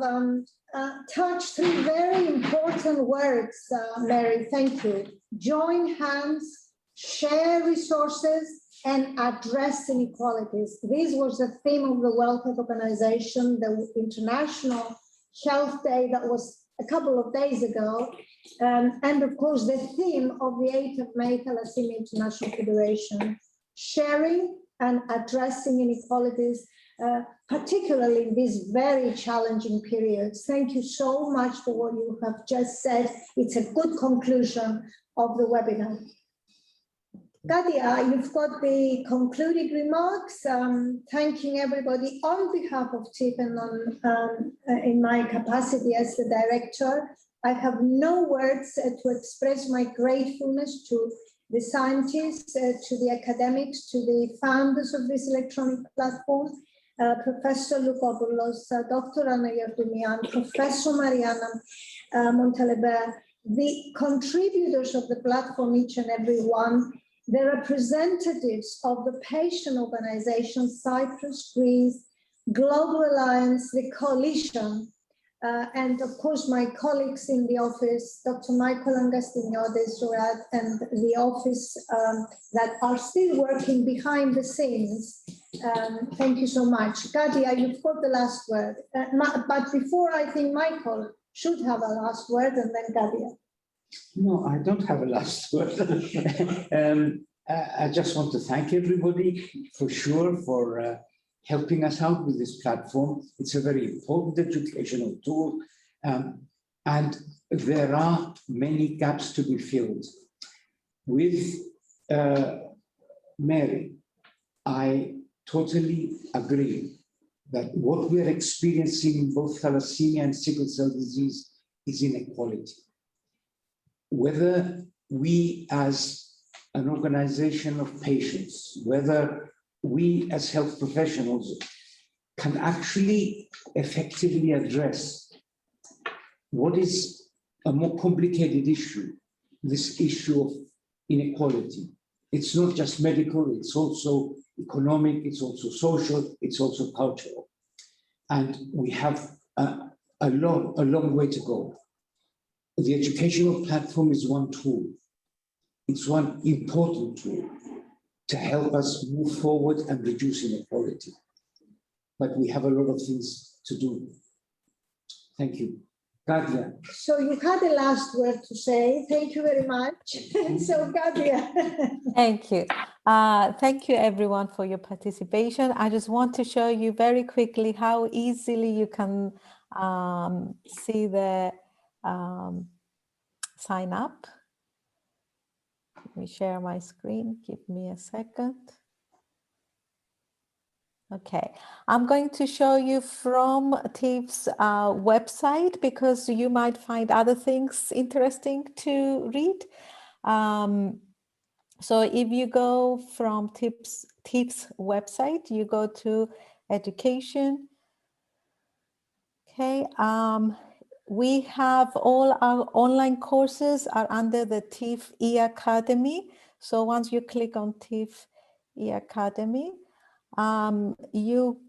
touched three very important words, Mary. Thank you. Join hands, share resources, and address inequalities. This was the theme of the World Health Organization, the International Health Day that was a couple of days ago. And of course, the theme of the 8th of May Thalassemia International Federation, sharing and addressing inequalities, particularly in these very challenging periods. Thank you so much for what you have just said. It's a good conclusion of the webinar. Katia, you've got the concluding remarks, thanking everybody on behalf of TIF and in my capacity as the director. I have no words to express my gratefulness to the scientists, to the academics, to the founders of this electronic platform, Professor Lukopoulos, Dr. Anna Yerdumian, Professor Mariana Montalembert, the contributors of the platform, each and every one, the representatives of the patient organizations, Cyprus, Greece, Global Alliance, the coalition, and of course my colleagues in the office, Dr. Michael Angastiniotis, and the office that are still working behind the scenes. Thank you so much. Katia, you've got the last word. But before, I think Michael should have a last word, and then Katia. No, I don't have a last word. I just want to thank everybody for sure for helping us out with this platform. It's a very important educational tool, and there are many gaps to be filled. With Mary, I totally agree that what we are experiencing in both thalassemia and sickle cell disease is inequality. Whether we as an organization of patients, whether we as health professionals can actually effectively address what is a more complicated issue, this issue of inequality. It's not just medical, it's also economic, it's also social, it's also cultural. And we have a long way to go. The educational platform is one tool. It's one important tool to help us move forward and reduce inequality. But we have a lot of things to do. Thank you. Katia. So you had a last word to say. Thank you very much. So Katia. Thank you. Thank you everyone for your participation. I just want to show you very quickly how easily you can see the sign up. Let me share my screen. Give me a second. Okay, I'm going to show you from TIF's website because you might find other things interesting to read. So if you go from TIF's website, you go to education. Okay, we have all our online courses are under the TIF e-Academy. So once you click on TIF e-Academy, you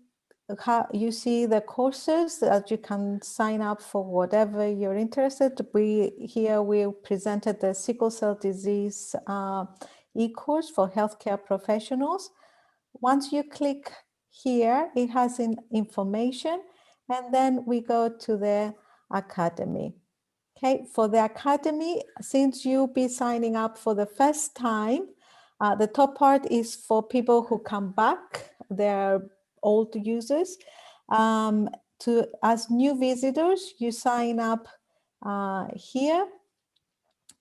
see the courses that you can sign up for whatever you're interested. We presented the sickle cell disease e-course for healthcare professionals. Once you click here, it has information, and then we go to the academy. Okay, for the academy, since you'll be signing up for the first time, the top part is for people who come back, they're old users. As new visitors, you sign up here.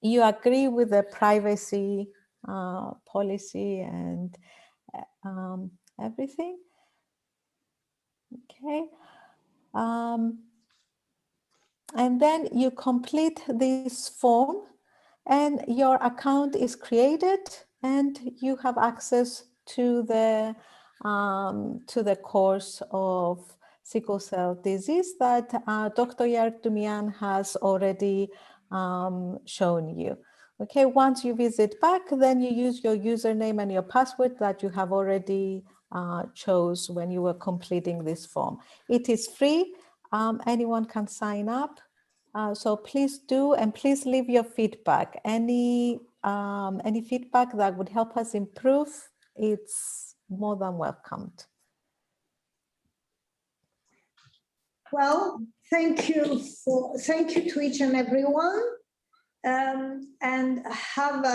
You agree with the privacy policy and everything. Okay. And then you complete this form and your account is created and you have access to the course of sickle cell disease that Dr. Yardumian has already shown you. Okay, once you visit back, then you use your username and your password that you have already chose when you were completing this form. It is free. Anyone can sign up. So please do, and please leave your feedback. Any feedback that would help us improve, it's more than welcomed. Well, thank you to each and everyone. And have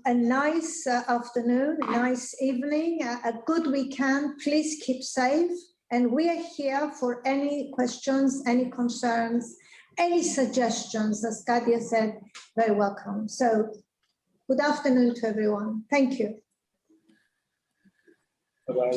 a nice afternoon, a nice evening, a good weekend. Please keep safe. And we are here for any questions, any concerns, any suggestions, as Katia said, very welcome. So good afternoon to everyone. Thank you. Bye-bye.